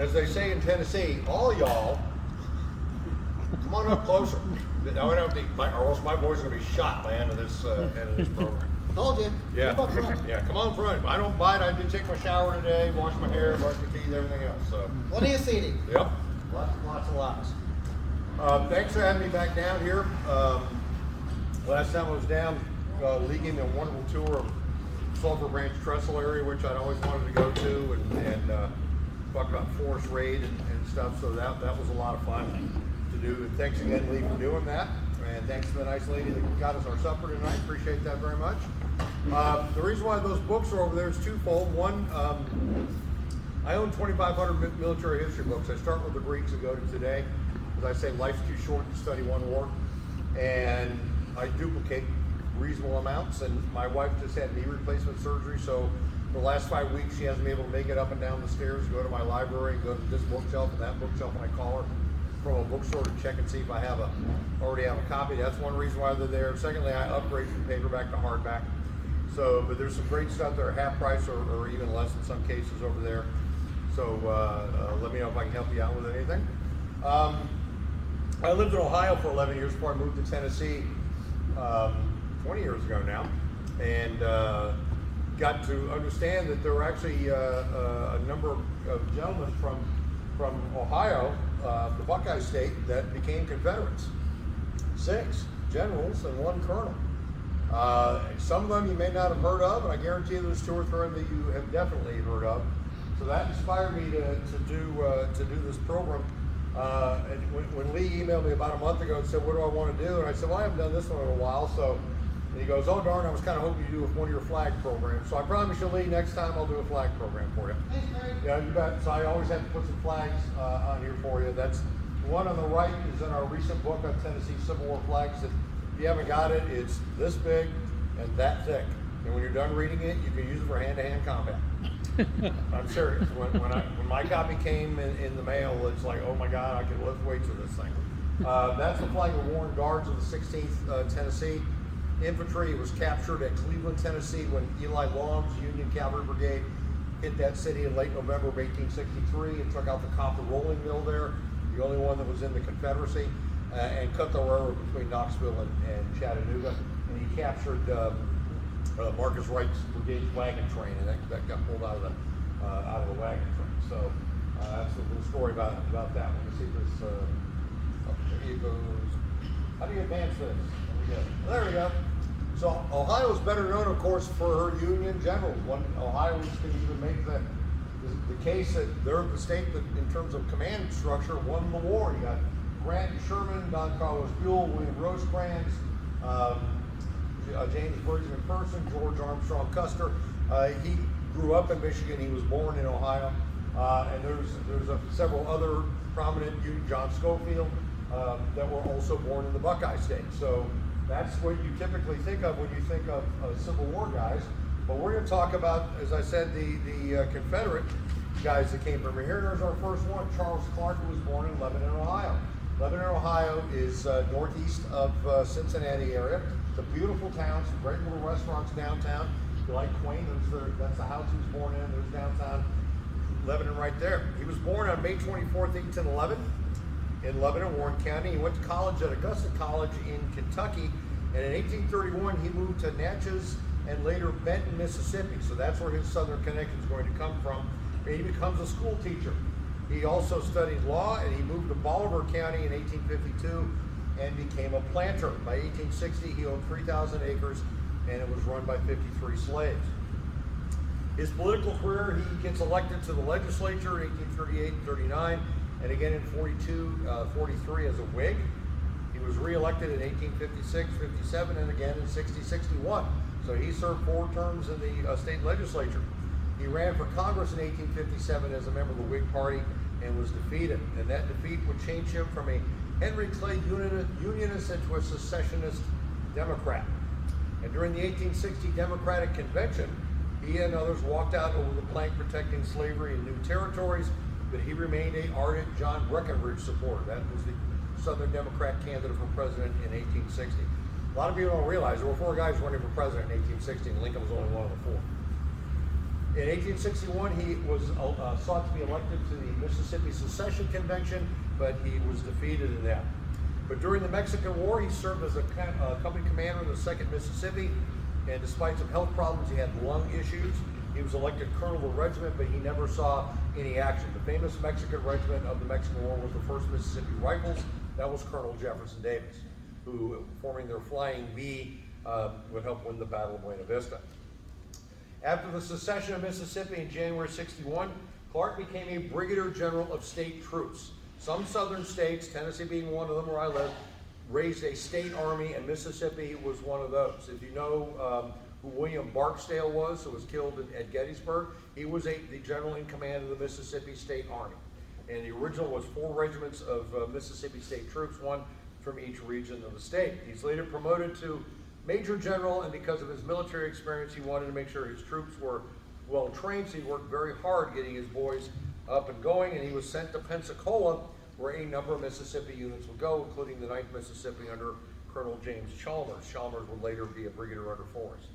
as they say in Tennessee, all y'all, come on up closer. Now, I don't think, or else my boys are going to be shot by the end of this program. Told you. Yeah, come on front. I don't bite. I did take my shower today, wash my hair, brush my teeth, everything else. So. Plenty of seating. Yep. Lots and lots. Thanks for having me back down here. Last time I was down leading a wonderful tour of Sulphur Branch Trestle area, which I'd always wanted to go to, and talk about forest raid and stuff. So that was a lot of fun to do. And thanks again, Lee, for doing that. And thanks to the nice lady that got us our supper tonight. Appreciate that very much. The reason why those books are over there is twofold. One, I own 2,500 military history books. I start with the Greeks and go to today. As I say, life's too short to study one war. And I duplicate reasonable amounts. And my wife just had knee replacement surgery, so for the last 5 weeks she hasn't been able to make it up and down the stairs, go to my library, go to this bookshelf and that bookshelf, and I call her from a bookstore to check and see if I already have a copy. That's one reason why they're there. Secondly, I upgrade from paperback to hardback. So, but there's some great stuff there, half price or even less in some cases over there. So let me know if I can help you out with anything. I lived in Ohio for 11 years before I moved to Tennessee 20 years ago now, and got to understand that there were actually a number of gentlemen from Ohio, the Buckeye State, that became Confederates. 6 generals and 1 colonel. Some of them you may not have heard of, and I guarantee you there's 2 or 3 that you have definitely heard of. So that inspired me to do this program. And when Lee emailed me about a month ago and said, "What do I want to do?" and I said, "Well, I haven't done this one in a while." So and he goes, "Oh darn, I was kind of hoping you do with one of your flag programs." So I promise you, Lee, next time I'll do a flag program for you. Thanks, Mary. Yeah, you bet. So I always have to put some flags on here for you. That's one on the right is in our recent book on Tennessee Civil War flags. If you haven't got it, it's this big and that thick. And when you're done reading it, you can use it for hand-to-hand combat. I'm serious. When my copy came in the mail, it's like, oh my God, I can lift weights with this thing. That's the flag of Warren Guards of the 16th Tennessee Infantry. It was captured at Cleveland, Tennessee when Eli Long's Union Cavalry Brigade hit that city in late November of 1863 and took out the copper rolling mill there, the only one that was in the Confederacy, and cut the railroad between Knoxville and Chattanooga. And he captured Marcus Wright's brigade's wagon train, and that got pulled out of the wagon train. So that's a little story about that. Let me see this. There it goes. How do you advance this? There we go. So Ohio is better known, of course, for her Union generals. Ohioans can even make the case that they're the state that, in terms of command structure, won the war. You got Grant and Sherman, Don Carlos Buell, William Rosecrans, James Briggs McPherson, George Armstrong Custer. He grew up in Michigan. He was born in Ohio. And there's several other prominent, John Schofield, that were also born in the Buckeye State. So that's what you typically think of when you think of Civil War guys. But we're going to talk about, as I said, the Confederate guys that came from here. There's our first one, Charles Clark, who was born in Lebanon, Ohio. Lebanon, Ohio is northeast of Cincinnati area. It's a beautiful town, some great little restaurants downtown. If you like quaint, that's the house he was born in. There's downtown Lebanon right there. He was born on May 24th, 1811 in Lebanon, Warren County. He went to college at Augusta College in Kentucky, and in 1831 he moved to Natchez and later Benton, Mississippi. So that's where his southern connection is going to come from. And he becomes a school teacher. He also studied law, and he moved to Bolivar County in 1852 and became a planter. By 1860 he owned 3,000 acres, and it was run by 53 slaves. His political career, he gets elected to the legislature in 1838 and 39, and again in 43 as a Whig. He was re-elected in 1856, 57, and again in 60, 61. So he served 4 terms in the state legislature. He ran for Congress in 1857 as a member of the Whig Party and was defeated. And that defeat would change him from a Henry Clay Unionist into a secessionist Democrat. And during the 1860 Democratic Convention, he and others walked out over the plank protecting slavery in new territories, but he remained an ardent John Breckinridge supporter. That was the Southern Democrat candidate for president in 1860. A lot of people don't realize there were 4 guys running for president in 1860, and Lincoln was only one of the 4. In 1861, he was sought to be elected to the Mississippi Secession Convention, but he was defeated in that. But during the Mexican War, he served as a company commander in the 2nd Mississippi, and despite some health problems, he had lung issues. He was elected colonel of the regiment, but he never saw any action. The famous Mexican regiment of the Mexican War was the 1st Mississippi Rifles. That was Colonel Jefferson Davis, who, forming their Flying V, would help win the Battle of Buena Vista. After the secession of Mississippi in January 61, Clark became a brigadier general of state troops. Some southern states, Tennessee being one of them where I live, raised a state army, and Mississippi was one of those. If you know who William Barksdale was, who was killed at Gettysburg, he was the general in command of the Mississippi State Army. And the original was 4 regiments of Mississippi state troops, 1 from each region of the state. He's later promoted to Major General, and because of his military experience, he wanted to make sure his troops were well trained, so he worked very hard getting his boys up and going, and he was sent to Pensacola, where a number of Mississippi units would go, including the 9th Mississippi under Colonel James Chalmers. Chalmers would later be a brigadier under Forrest.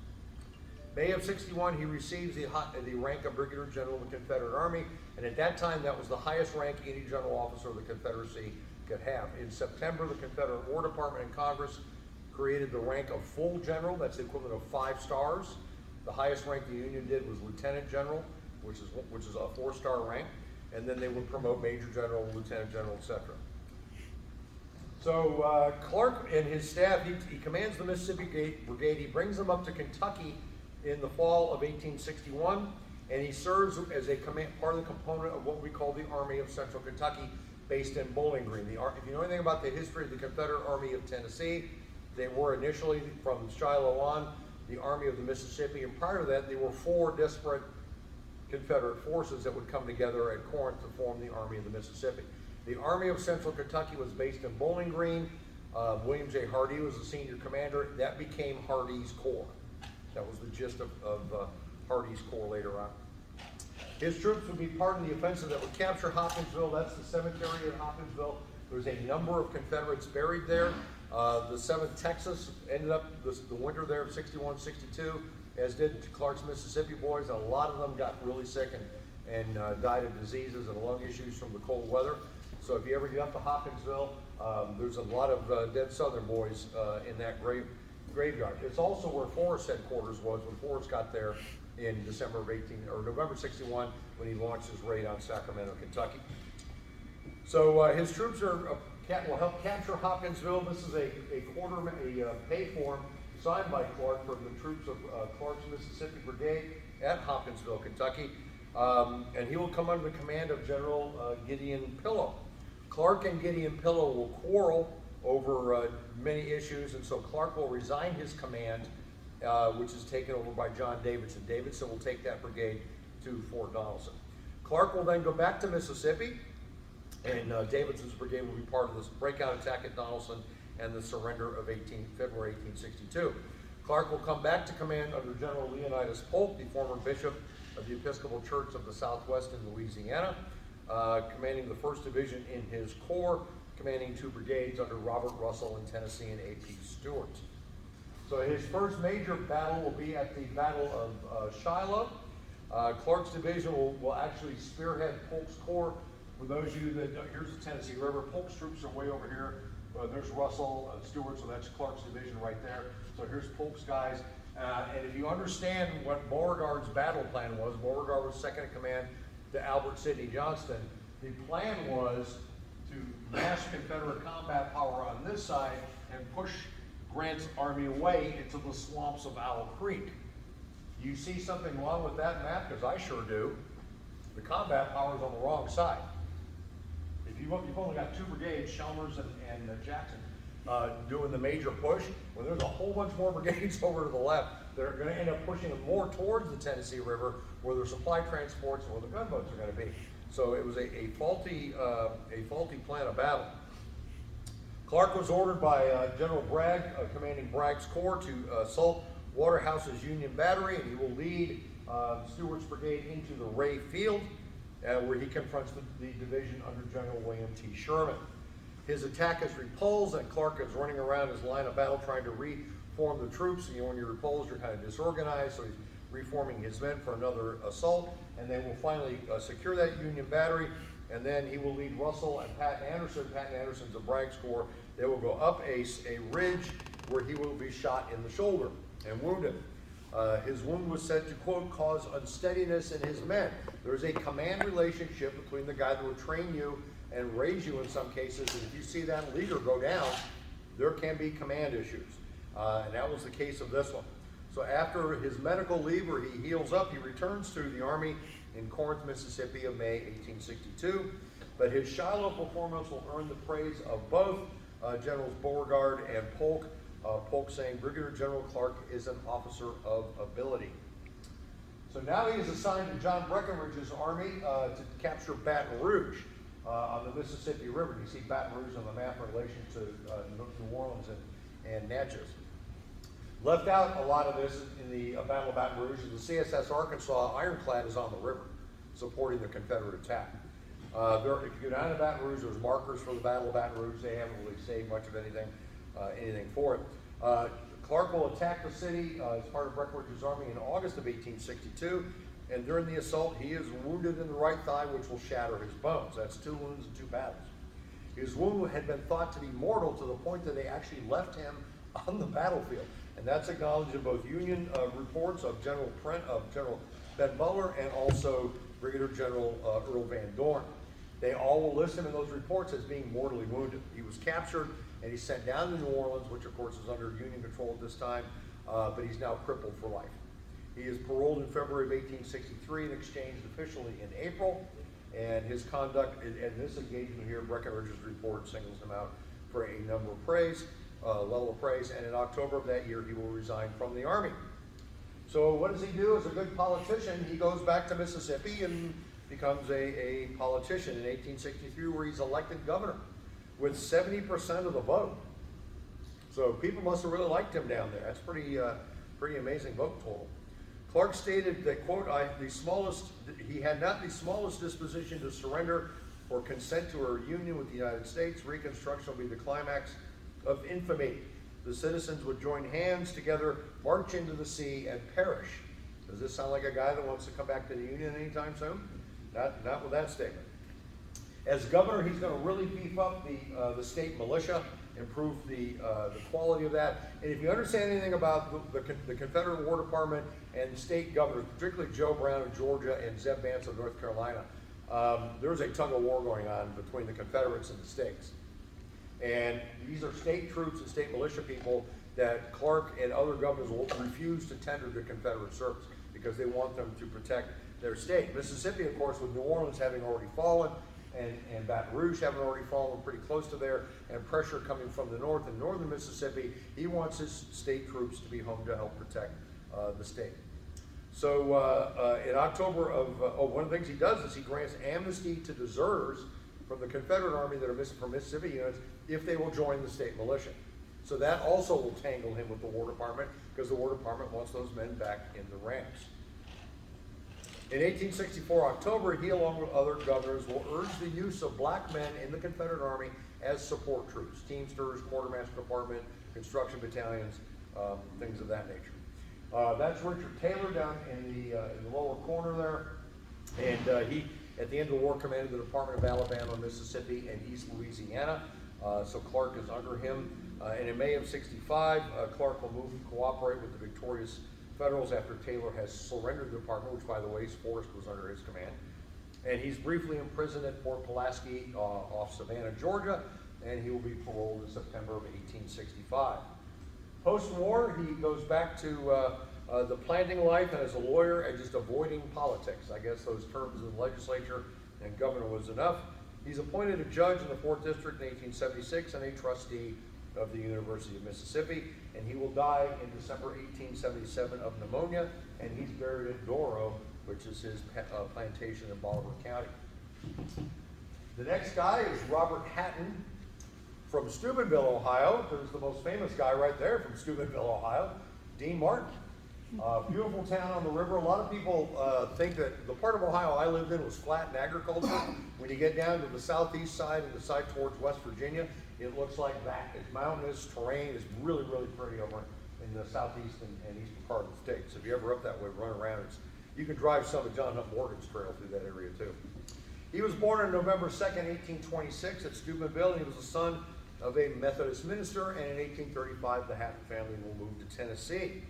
May of 61, he receives the rank of Brigadier General of the Confederate Army, and at that time, that was the highest rank any general officer of the Confederacy could have. In September, the Confederate War Department and Congress created the rank of full general. That's the equivalent of 5 stars. The highest rank the Union did was lieutenant general, which is a 4-star rank, and then they would promote major general, lieutenant general, etc. So Clark and his staff, he commands the Mississippi Brigade. He brings them up to Kentucky in the fall of 1861, and he serves as a part of the component of what we call the Army of Central Kentucky, based in Bowling Green. If you know anything about the history of the Confederate Army of Tennessee, they were initially, from Shiloh on, the Army of the Mississippi, and prior to that, there were 4 disparate Confederate forces that would come together at Corinth to form the Army of the Mississippi. The Army of Central Kentucky was based in Bowling Green. William J. Hardee was the senior commander. That became Hardee's Corps. That was the gist of Hardee's Corps later on. His troops would be part of the offensive that would capture Hopkinsville. That's the cemetery at Hopkinsville. There's a number of Confederates buried there. The 7th Texas ended up the winter there of 61, 62, as did Clark's Mississippi boys. A lot of them got really sick and died of diseases and lung issues from the cold weather. So if you ever get up to Hopkinsville, there's a lot of dead Southern boys in that graveyard. It's also where Forrest's headquarters was when Forrest got there in November 61, when he launched his raid on Sacramento, Kentucky. So his troops will help capture Hopkinsville. This is a pay form signed by Clark for the troops of Clark's Mississippi Brigade at Hopkinsville, Kentucky. And he will come under the command of General Gideon Pillow. Clark and Gideon Pillow will quarrel over many issues, and so Clark will resign his command, which is taken over by John Davidson. Davidson will take that brigade to Fort Donelson. Clark will then go back to Mississippi, and Davidson's brigade will be part of this breakout attack at Donelson and the surrender of February 1862. Clark will come back to command under General Leonidas Polk, the former bishop of the Episcopal Church of the Southwest in Louisiana, commanding the 1st Division in his corps, commanding 2 brigades under Robert Russell in Tennessee and A.P. Stewart. So his first major battle will be at the Battle of Shiloh. Clark's division will actually spearhead Polk's corps. For those of you that, here's the Tennessee River. Polk's troops are way over here. There's Russell and Stewart, so that's Clark's division right there. So here's Polk's guys. And if you understand what Beauregard's battle plan was, Beauregard was second in command to Albert Sidney Johnston. The plan was to mass Confederate combat power on this side and push Grant's army away into the swamps of Owl Creek. You see something wrong with that map? Because I sure do. The combat power is on the wrong side. If you've only got 2 brigades, Chalmers and Jackson, doing the major push, when there's a whole bunch more brigades over to the left, they're going to end up pushing them more towards the Tennessee River, where their supply transports and where the gunboats are going to be. So it was a faulty plan of battle. Clark was ordered by General Bragg, commanding Bragg's Corps, to assault Waterhouse's Union Battery, and he will lead Stewart's brigade into the Ray Field, where he confronts the division under General William T. Sherman. His attack is repulsed, and Clark is running around his line of battle trying to reform the troops. You know, when you're repulsed, you're kind of disorganized, so he's reforming his men for another assault, and they will finally secure that Union battery, and then he will lead Russell and Patton Anderson. Patton Anderson's a Bragg's Corps. They will go up a ridge where he will be shot in the shoulder and wounded. His wound was said to, quote, cause unsteadiness in his men. There's a command relationship between the guy that will train you and raise you in some cases, and if you see that leader go down, there can be command issues. And that was the case of this one. So after his medical leave, where he heals up, he returns to the Army in Corinth, Mississippi of May 1862. But his Shiloh performance will earn the praise of both Generals Beauregard and Polk. Polk saying, Brigadier General Clark is an officer of ability. So now he is assigned to John Breckinridge's army to capture Baton Rouge on the Mississippi River. You see Baton Rouge on the map in relation to New Orleans and Natchez. Left out a lot of this in the Battle of Baton Rouge is the CSS Arkansas ironclad is on the river, supporting the Confederate attack. If you go down to Baton Rouge, there's markers for the Battle of Baton Rouge. They haven't really saved much of anything for it. Clark will attack the city as part of Breckinridge's army in August of 1862, and during the assault, he is wounded in the right thigh, which will shatter his bones. That's 2 wounds in 2 battles. His wound had been thought to be mortal to the point that they actually left him on the battlefield, and that's acknowledged in both Union reports of General Ben Butler and also Brigadier General Earl Van Dorn. They all will list him in those reports as being mortally wounded. He was captured and he's sent down to New Orleans, which of course is under Union control at this time, but he's now crippled for life. He is paroled in February of 1863 and exchanged officially in April, and his conduct in this engagement here, Breckinridge's report singles him out for a number of level of praise, and in October of that year he will resign from the Army. So what does he do as a good politician? He goes back to Mississippi and becomes a politician in 1863, where he's elected governor with 70% of the vote. So people must have really liked him down there. That's pretty amazing vote total. Clark stated that, quote, he had not the smallest disposition to surrender or consent to a union with the United States. Reconstruction will be the climax of infamy. The citizens would join hands together, march into the sea, and perish. Does this sound like a guy that wants to come back to the Union anytime soon? Not with that statement. As governor, he's going to really beef up the state militia, improve the quality of that. And if you understand anything about the Confederate War Department and state governors, particularly Joe Brown of Georgia and Zeb Vance of North Carolina, there's a tug of war going on between the Confederates and the states. And these are state troops and state militia people that Clark and other governors will refuse to tender to Confederate service because they want them to protect their state. Mississippi, of course, with New Orleans having already fallen and Baton Rouge having already fallen pretty close to there, and pressure coming from the north in northern Mississippi, he wants his state troops to be home to help protect the state. So in October of, one of the things he does is he grants amnesty to deserters from the Confederate Army that are from Mississippi units if they will join the state militia. So that also will tangle him with the War Department, because the War Department wants those men back in the ranks. In 1864 October, he along with other governors will urge the use of black men in the Confederate Army as support troops, Teamsters, Quartermaster Department, construction battalions, things of that nature. That's Richard Taylor down in the lower corner there, and he, at the end of the war, commanded the Department of Alabama, Mississippi, and East Louisiana. So Clark is under him. And in May of '65, Clark will move to cooperate with the victorious Federals after Taylor has surrendered the department, which, by the way, Forrest was under his command. And he's briefly imprisoned at Fort Pulaski off Savannah, Georgia, and he will be paroled in September of 1865. Post-war, he goes back to the planting life and as a lawyer and just avoiding politics. I guess those terms in the legislature and governor was enough. He's appointed a judge in the 4th District in 1876 and a trustee of the University of Mississippi, and he will die in December 1877 of pneumonia, and he's buried at Doro, which is his plantation in Bolivar County. The next guy is Robert Hatton from Steubenville, Ohio. There's the most famous guy right there from Steubenville, Ohio, Dean Martin. Beautiful town on the river. A lot of people think that the part of Ohio I lived in was flat and agriculture. When you get down to the southeast side and the side towards West Virginia, it looks like that. It's mountainous terrain. It's really, really pretty over in the southeast and eastern part of the state. So if you're ever up that way, run around. You can drive some of John Hunt Morgan's trail through that area too. He was born on November 2nd, 1826 at Steubenville, and he was the son of a Methodist minister, and in 1835 the Hatton family will move to Tennessee.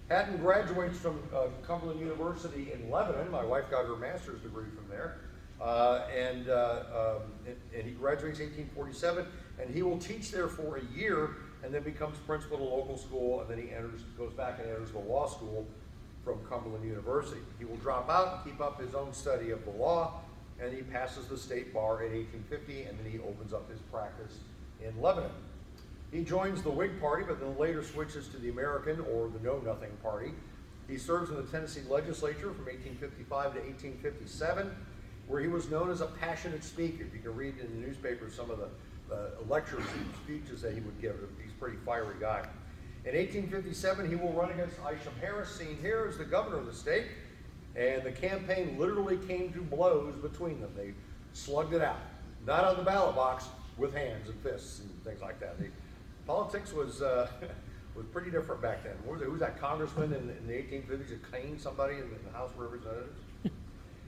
Hatton graduates from Cumberland University in Lebanon. My wife got her master's degree from there. And he graduates 1847, and he will teach there for a year and then becomes principal of a local school, and then he goes back and enters the law school from Cumberland University. He will drop out and keep up his own study of the law, and he passes the state bar in 1850, and then he opens up his practice in Lebanon. He joins the Whig Party, but then later switches to the American or the Know Nothing Party. He serves in the Tennessee legislature from 1855 to 1857, where he was known as a passionate speaker. You can read in the newspaper some of the lectures and speeches that he would give. He's a pretty fiery guy. In 1857, he will run against Isham Harris, seen here as the governor of the state, and the campaign literally came to blows between them. They slugged it out, not on the ballot box, with hands and fists and things like that. Politics was was pretty different back then. Who was that congressman in the 1850s that caned somebody in the House of Representatives?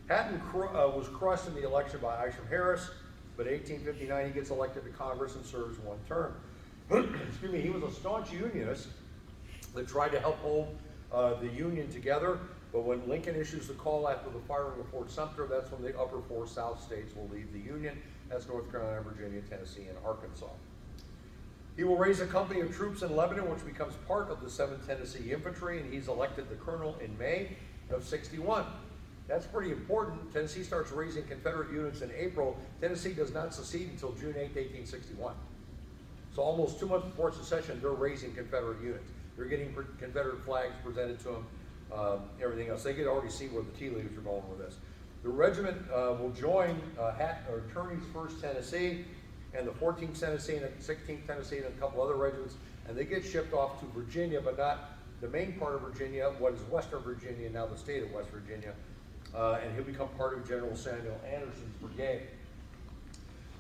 Hatton was crushed in the election by Isham Harris, but in 1859 he gets elected to Congress and serves one term. Excuse me, he was a staunch Unionist that tried to help hold the Union together, but when Lincoln issues the call after the firing of Fort Sumter, that's when the upper four South states will leave the Union. That's North Carolina, Virginia, Tennessee, and Arkansas. He will raise a company of troops in Lebanon, which becomes part of the 7th Tennessee Infantry, and he's elected the colonel in May of 61. That's pretty important. Tennessee starts raising Confederate units in April. Tennessee does not secede until June 8, 1861. So almost 2 months before secession, they're raising Confederate units. They're getting Confederate flags presented to them, everything else. They could already see where the tea leaves are going with this. The regiment will join Kearny's 1st Tennessee and the 14th Tennessee and the 16th Tennessee and a couple other regiments, and they get shipped off to Virginia, but not the main part of Virginia, what is Western Virginia, now the state of West Virginia, and he'll become part of General Samuel Anderson's brigade.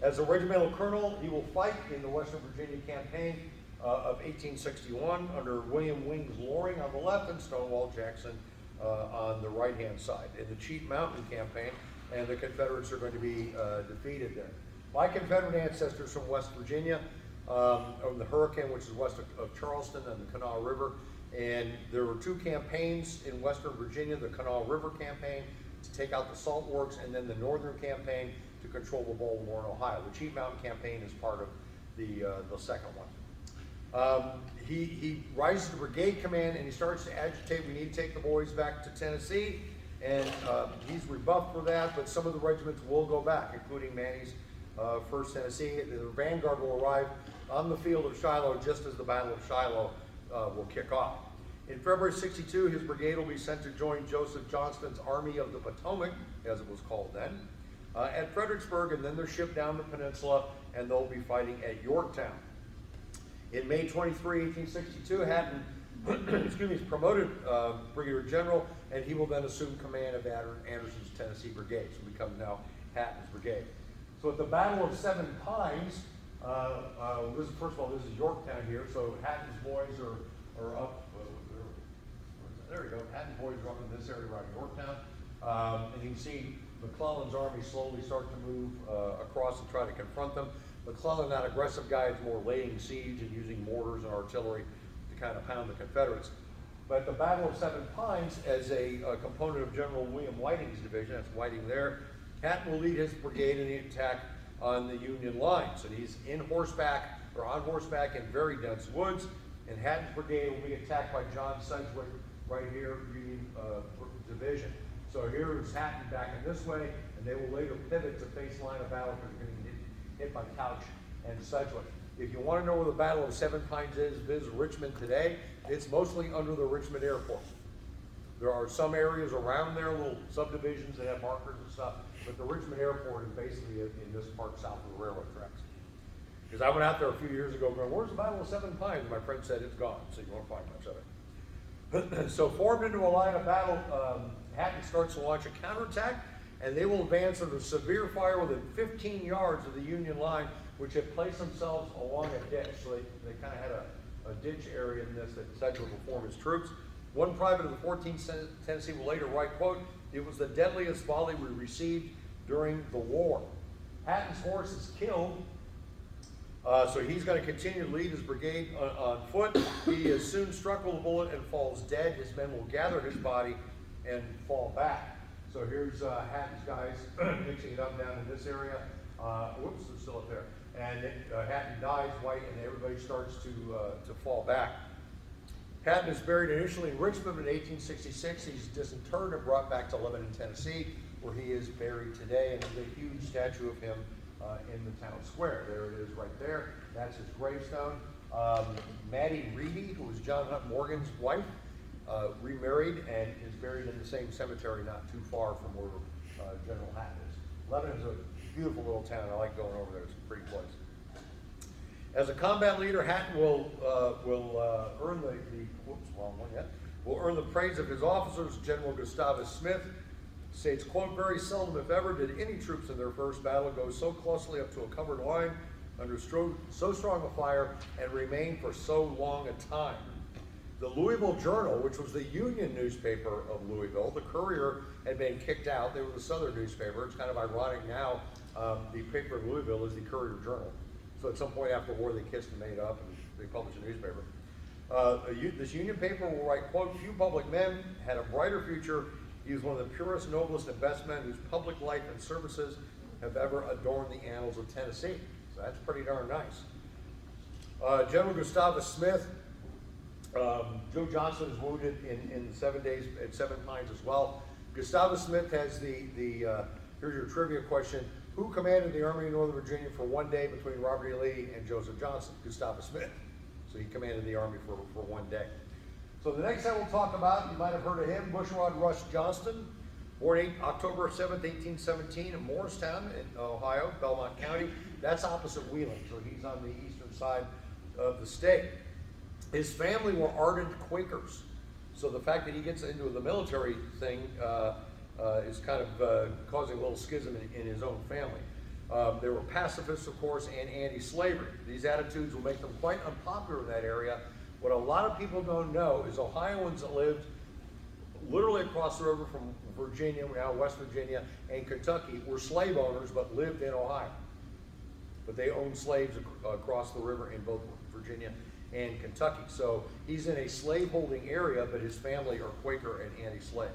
As a regimental colonel, he will fight in the Western Virginia campaign of 1861 under William Wings Loring on the left and Stonewall Jackson on the right-hand side in the Cheat Mountain campaign, and the Confederates are going to be defeated there. My Confederate ancestors from West Virginia, on the Hurricane, which is west of Charleston and the Kanawha River, and there were 2 campaigns in Western Virginia, the Kanawha River campaign to take out the salt works, and then the Northern campaign to control the Baltimore and Ohio. The Cheat Mountain campaign is part of the second one. He rises to brigade command and he starts to agitate. We need to take the boys back to Tennessee, and he's rebuffed for that, but some of the regiments will go back, including Manny's 1st Tennessee. The vanguard will arrive on the field of Shiloh just as the Battle of Shiloh will kick off. In February '62, his brigade will be sent to join Joseph Johnston's Army of the Potomac, as it was called then, at Fredericksburg, and then they're shipped down the peninsula, and they'll be fighting at Yorktown. In May 23, 1862, Hatton is promoted Brigadier General, and he will then assume command of Anderson's Tennessee Brigade, so becomes now Hatton's brigade. So at the Battle of Seven Pines, first of all, this is Yorktown here, so Hatton's boys are up, there we go, Hatton's boys are up in this area around Yorktown, and you can see McClellan's army slowly start to move across and try to confront them. McClellan, not aggressive guy, is more laying siege and using mortars and artillery to kind of pound the Confederates. But the Battle of Seven Pines, as a component of General William Whiting's division, that's Whiting there, Hatton will lead his brigade in the attack on the Union lines. And he's on horseback in very dense woods, and Hatton's brigade will be attacked by John Sedgwick right here, Union division. So here's Hatton backing this way, and they will later pivot to face line of battle because they're going to get hit by Couch and Sedgwick. If you want to know where the Battle of Seven Pines is, visit Richmond today. It's mostly under the Richmond Airport. There are some areas around there, little subdivisions that have markers and stuff, but the Richmond Airport is basically in this part south of the railroad tracks. Because I went out there a few years ago going, where's the Battle of Seven Pines? And my friend said it's gone, so you won't find much of it. So formed into a line of battle, Hatton starts to launch a counterattack, and they will advance under severe fire within 15 yards of the Union line, which had placed themselves along a ditch. So they kind of had a ditch area in this that decided to reform his troops. One private of the 14th Tennessee will later write, quote, "It was the deadliest volley we received during the war." Hatton's horse is killed, so he's going to continue to lead his brigade on foot. He is soon struck with a bullet and falls dead. His men will gather his body and fall back. So here's Hatton's guys mixing it up down in this area. Whoops, they're still up there. And Hatton dies, White, and everybody starts to fall back. Hatton is buried initially in Richmond in 1866. He's disinterred and brought back to Lebanon, Tennessee, where he is buried today. And there's a huge statue of him in the town square. There it is right there. That's his gravestone. Maddie Reedy, who was John Hunt Morgan's wife, remarried and is buried in the same cemetery not too far from where General Hatton is. Lebanon's a beautiful little town. I like going over there. It's a pretty place. As a combat leader, Hatton will earn will earn the praise of his officers. General Gustavus Smith states, quote, "Very seldom, if ever, did any troops in their first battle go so closely up to a covered line under so strong a fire and remain for so long a time." The Louisville Journal, which was the Union newspaper of Louisville, the Courier had been kicked out. They were the Southern newspaper. It's kind of ironic now. The paper of Louisville is the Courier Journal. So at some point after the war, they kissed and made up, and they published a newspaper. This Union paper will write, quote, "Few public men had a brighter future. He was one of the purest, noblest, and best men whose public life and services have ever adorned the annals of Tennessee." So that's pretty darn nice. General Gustavus Smith, Joe Johnson is wounded in 7 days at Seven Pines as well. Gustavus Smith has here's your trivia question. Who commanded the Army of Northern Virginia for 1 day between Robert E. Lee and Joseph Johnson? Gustavus Smith. So he commanded the Army for 1 day. So the next guy we'll talk about, you might have heard of him, Bushrod Rush Johnston, born October 7th, 1817 in Morristown in Ohio, Belmont County. That's opposite Wheeling, so he's on the eastern side of the state. His family were ardent Quakers, so the fact that he gets into the military thing is kind of causing a little schism in his own family. They were pacifists, of course, and anti-slavery. These attitudes will make them quite unpopular in that area. What a lot of people don't know is Ohioans that lived literally across the river from Virginia, now West Virginia, and Kentucky, were slave owners but lived in Ohio. But they owned slaves across the river in both Virginia and Kentucky. So he's in a slaveholding area, but his family are Quaker and anti-slave.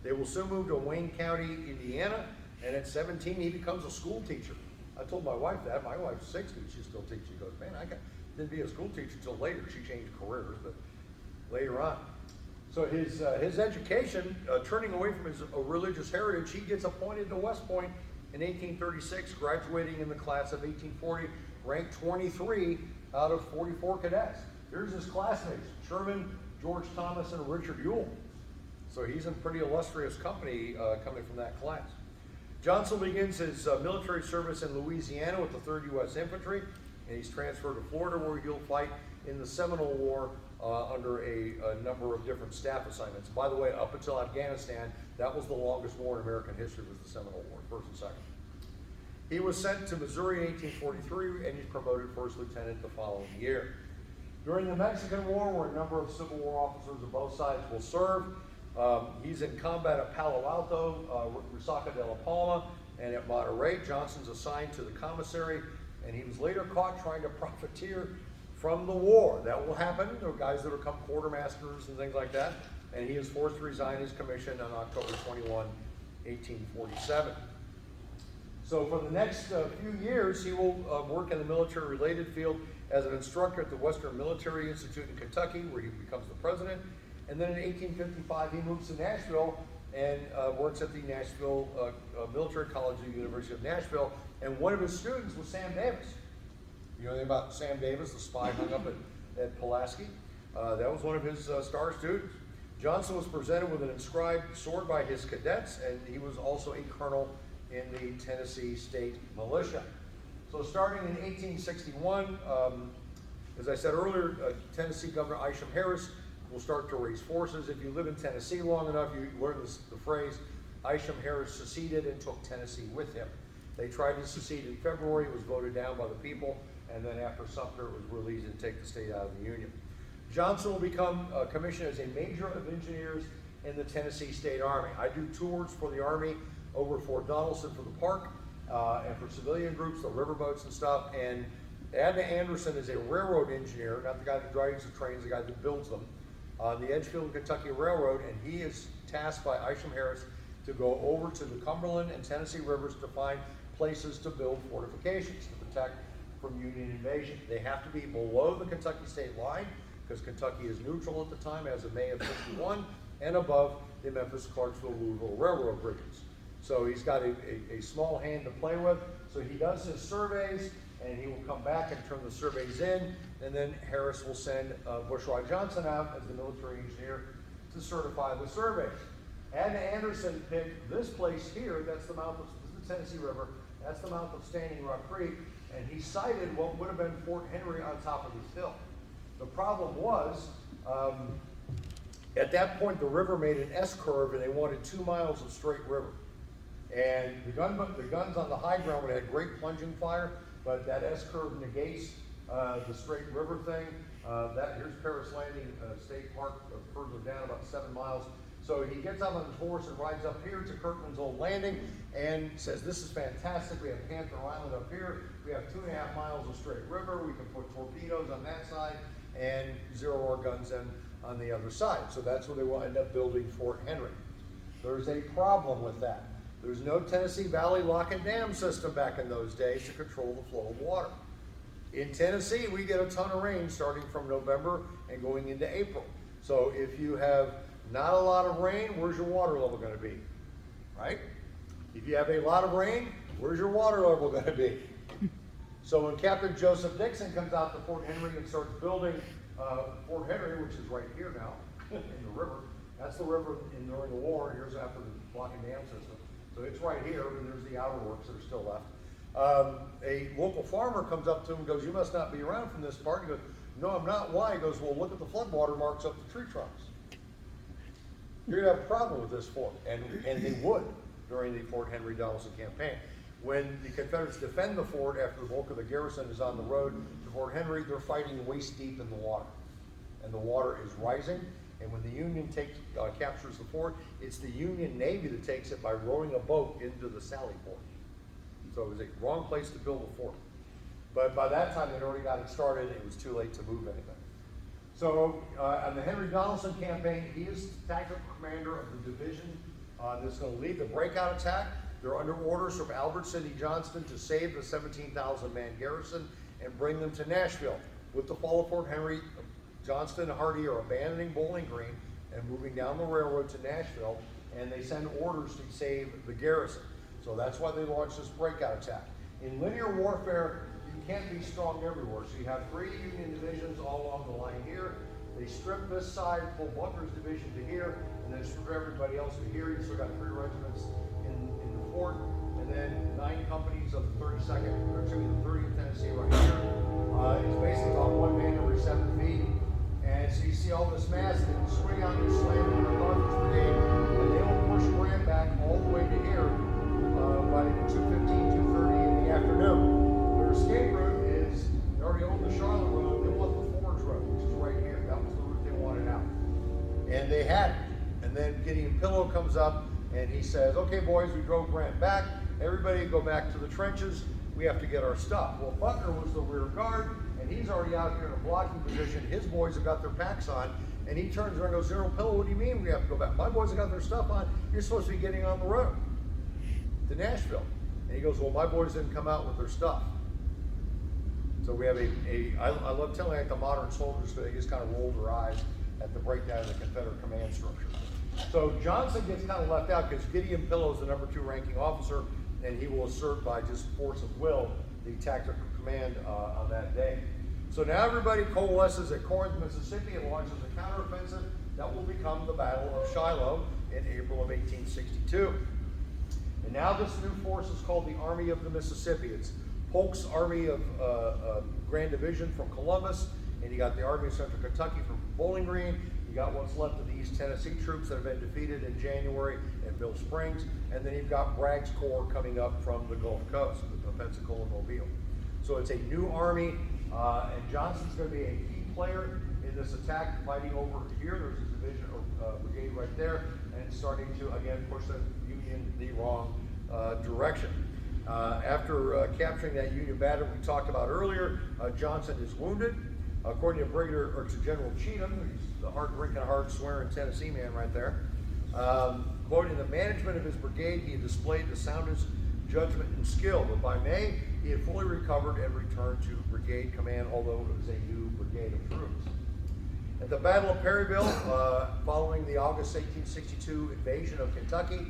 They will soon move to Wayne County, Indiana, and at 17 he becomes a school teacher. I told my wife that. My wife's 60, she's still teaching. She goes, man, didn't be a school teacher until later. She changed careers, but later on. So his education, turning away from his religious heritage, he gets appointed to West Point in 1836, graduating in the class of 1840, ranked 23 out of 44 cadets. Here's his classmates, Sherman, George Thomas, and Richard Ewell. So he's in pretty illustrious company coming from that class. Johnson begins his military service in Louisiana with the 3rd U.S. Infantry, and he's transferred to Florida where he'll fight in the Seminole War under a number of different staff assignments. By the way, up until Afghanistan, that was the longest war in American history, was the Seminole War, first and second. He was sent to Missouri in 1843, and he's promoted first lieutenant the following year. During the Mexican War, where a number of Civil War officers of both sides will serve, he's in combat at Palo Alto, Resaca de la Palma, and at Monterey. Johnson's assigned to the commissary, and he was later caught trying to profiteer from the war. That will happen. There are guys that become quartermasters and things like that, and he is forced to resign his commission on October 21, 1847. So for the next few years, he will work in the military-related field as an instructor at the Western Military Institute in Kentucky, where he becomes the president. And then in 1855, he moves to Nashville and works at the Nashville Military College at the University of Nashville. And one of his students was Sam Davis. You know anything about Sam Davis, the spy hung up at Pulaski? That was one of his star students. Johnson was presented with an inscribed sword by his cadets, and he was also a colonel in the Tennessee State Militia. So starting in 1861, as I said earlier, Tennessee Governor Isham Harris will start to raise forces. If you live in Tennessee long enough, you learn the phrase, Isham Harris seceded and took Tennessee with him. They tried to secede in February, it was voted down by the people, and then after Sumter, it was released and take the state out of the Union. Johnson will become commissioned as a major of engineers in the Tennessee State Army. I do tours for the Army over Fort Donelson for the park and for civilian groups, the riverboats and stuff. And Adna Anderson is a railroad engineer, not the guy that drives the trains, the guy that builds them, on the Edgefield, Kentucky Railroad, and he is tasked by Isham Harris to go over to the Cumberland and Tennessee rivers to find places to build fortifications to protect from Union invasion. They have to be below the Kentucky state line, because Kentucky is neutral at the time as of May of '61, and above the Memphis, Clarksville, Louisville Railroad bridges. So he's got a small hand to play with. So he does his surveys, and he will come back and turn the surveys in, and then Harris will send Bushrod Johnson out as the military engineer to certify the surveys. Adna Anderson picked this place here, that's the mouth of the Tennessee River, that's the mouth of Standing Rock Creek, and he cited what would have been Fort Henry on top of this hill. The problem was, at that point the river made an S-curve and they wanted 2 miles of straight river. And the guns on the high ground would have had great plunging fire, but that S-curve negates the straight river thing. Here's Paris Landing State Park further down about 7 miles. So he gets up on his horse and rides up here to Kirkman's Old Landing and says, this is fantastic. We have Panther Island up here. We have 2.5 miles of straight river. We can put torpedoes on that side and zero our guns in on the other side. So that's where they will end up building Fort Henry. There's a problem with that. There's no Tennessee Valley lock and dam system back in those days to control the flow of water. In Tennessee, we get a ton of rain starting from November and going into April. So if you have not a lot of rain, where's your water level going to be? Right? If you have a lot of rain, where's your water level going to be? So when Captain Joseph Dixon comes out to Fort Henry and starts building Fort Henry, which is right here now in the river, that's the river during the war. Here's after the block and dam system. So it's right here, and there's the outer works that are still left. A local farmer comes up to him and goes, you must not be around from this part. He goes, no, I'm not. Why? He goes, well, look at the floodwater marks up the tree trunks. You're going to have a problem with this fort. And they would during the Fort Henry Donelson campaign. When the Confederates defend the fort after the bulk of the garrison is on the road to Fort Henry, they're fighting waist deep in the water. And the water is rising. And when the Union captures the fort, it's the Union Navy that takes it by rowing a boat into the Sally Port. So it was a wrong place to build a fort. But by that time, they'd already got it started, and it was too late to move anything. So on the Henry Donelson campaign, he is the tactical commander of the division that's going to lead the breakout attack. They're under orders from Albert Sidney Johnston to save the 17,000-man garrison and bring them to Nashville. With the fall of Fort Henry, Johnston and Hardee are abandoning Bowling Green and moving down the railroad to Nashville, and they send orders to save the garrison. So that's why they launched this breakout attack. In linear warfare, you can't be strong everywhere. So you have 3 Union divisions all along the line here. They strip this side, pull Butler's division to here, and then strip everybody else to here. You still got 3 regiments in the fort, and then 9 companies of the 32nd, or excuse me, the 30th Tennessee right here. It's basically about 1 man every 7 feet. And so you see all this mass, and they swing out and slam into the Northwest Brigade, and they will push Grant back all the way to here by 2:15, 2:30 in the afternoon. Their escape route is, they already own the Charlotte Road, they want the Forge Road, which is right here. That was the route they wanted out. And they had it. And then Gideon Pillow comes up, and he says, okay, boys, we drove Grant back. Everybody go back to the trenches. We have to get our stuff. Well, Butler was the rear guard, and he's already out here in a blocking position. His boys have got their packs on, and he turns around and goes, General Pillow, what do you mean we have to go back? My boys have got their stuff on. You're supposed to be getting on the road to Nashville. And he goes, well, my boys didn't come out with their stuff. So we have I love telling like the modern soldiers, but they just kind of rolled their eyes at the breakdown of the Confederate command structure. So Johnson gets kind of left out because Gideon Pillow is the number 2 ranking officer, and he will assert by just force of will the tactical command on that day. So now everybody coalesces at Corinth, Mississippi, and launches a counteroffensive that will become the Battle of Shiloh in April of 1862. And now this new force is called the Army of the Mississippi. It's Polk's Army of Grand Division from Columbus, and you got the Army of Central Kentucky from Bowling Green. You got what's left of the East Tennessee troops that have been defeated in January at Mill Springs, and then you've got Bragg's Corps coming up from the Gulf Coast, the Pensacola Mobile. So it's a new army, and Johnson's going to be a key player in this attack, fighting over here. There's his division or brigade right there, and starting to again push the Union the wrong direction. After capturing that Union battery we talked about earlier, Johnson is wounded. According to to General Cheatham, he's the hard-drinking, hard-swearing Tennessee man right there. Quoting, the management of his brigade, he had displayed the soundest judgment and skill, but by May, he had fully recovered and returned to brigade command, although it was a new brigade of troops. At the Battle of Perryville, following the August 1862 invasion of Kentucky,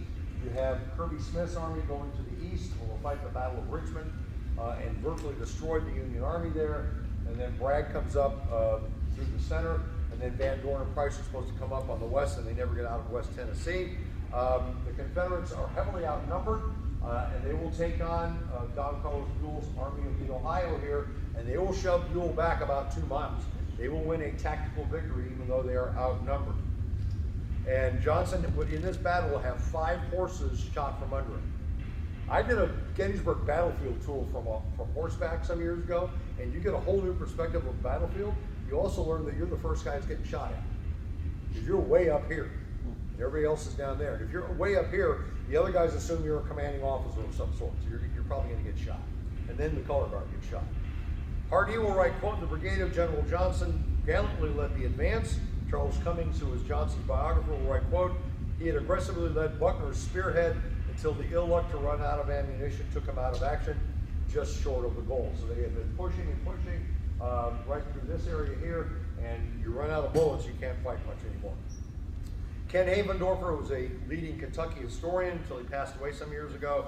you have Kirby Smith's army going to the east, who will fight the Battle of Richmond and virtually destroy the Union Army there. And then Bragg comes up through the center, and then Van Dorn and Price are supposed to come up on the west, and they never get out of West Tennessee. The Confederates are heavily outnumbered, and they will take on Don Carlos Buell's Army of the Ohio here, and they will shove Buell back about 2 miles. They will win a tactical victory, even though they are outnumbered. And Johnson, in this battle, will have 5 horses shot from under him. I did a Gettysburg battlefield tour from horseback some years ago, and you get a whole new perspective of the battlefield. You also learn that you're the first guys getting shot at, because you're way up here, and everybody else is down there. And if you're way up here, the other guys assume you're a commanding officer of some sort, so you're probably going to get shot. And then the color guard gets shot. Hardee will write, quote, the brigade of General Johnson gallantly led the advance. Charles Cummings, who is Johnson's biographer, will write, quote, he had aggressively led Buckner's spearhead until the ill luck to run out of ammunition took him out of action, just short of the goal. So they had been pushing and pushing right through this area here, and you run out of bullets, you can't fight much anymore. Ken Havendorfer was a leading Kentucky historian until he passed away some years ago.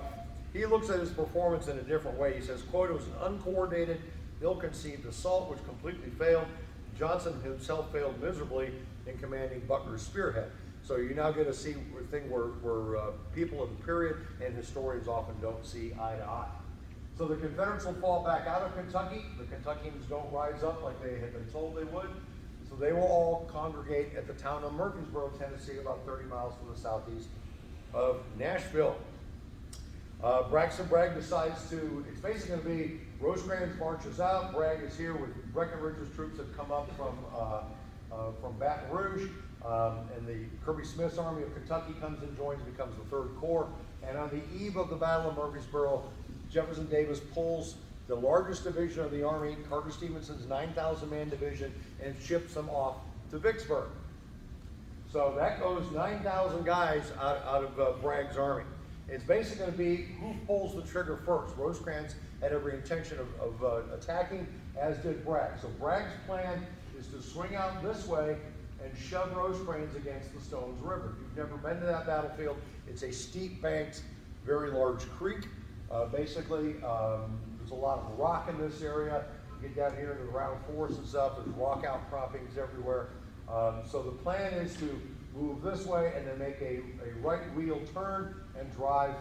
He looks at his performance in a different way. He says, quote, it was an uncoordinated, ill-conceived assault which completely failed. Johnson himself failed miserably in commanding Buckner's spearhead. So you now get to see a thing where people of the period and historians often don't see eye to eye. So the Confederates will fall back out of Kentucky. The Kentuckians don't rise up like they had been told they would. So they will all congregate at the town of Murfreesboro, Tennessee, about 30 miles to the southeast of Nashville. Braxton Bragg decides it's basically going to be Rosecrans marches out. Bragg is here with Breckinridge's troops that come up from Baton Rouge. And the Kirby Smith's Army of Kentucky comes and joins, becomes the 3rd Corps. And on the eve of the Battle of Murfreesboro, Jefferson Davis pulls the largest division of the Army, Carter Stevenson's 9,000-man division, and ships them off to Vicksburg. So that goes 9,000 guys out of Bragg's army. It's basically going to be who pulls the trigger first. Rosecrans had every intention of attacking, as did Bragg. So Bragg's plan is to swing out this way and shove Rosecrans against the Stones River. If you've never been to that battlefield, it's a steep banked, very large creek. Basically, there's a lot of rock in this area. You get down here into the round forests and stuff, there's rock outcroppings everywhere. So the plan is to move this way and then make a right wheel turn and drive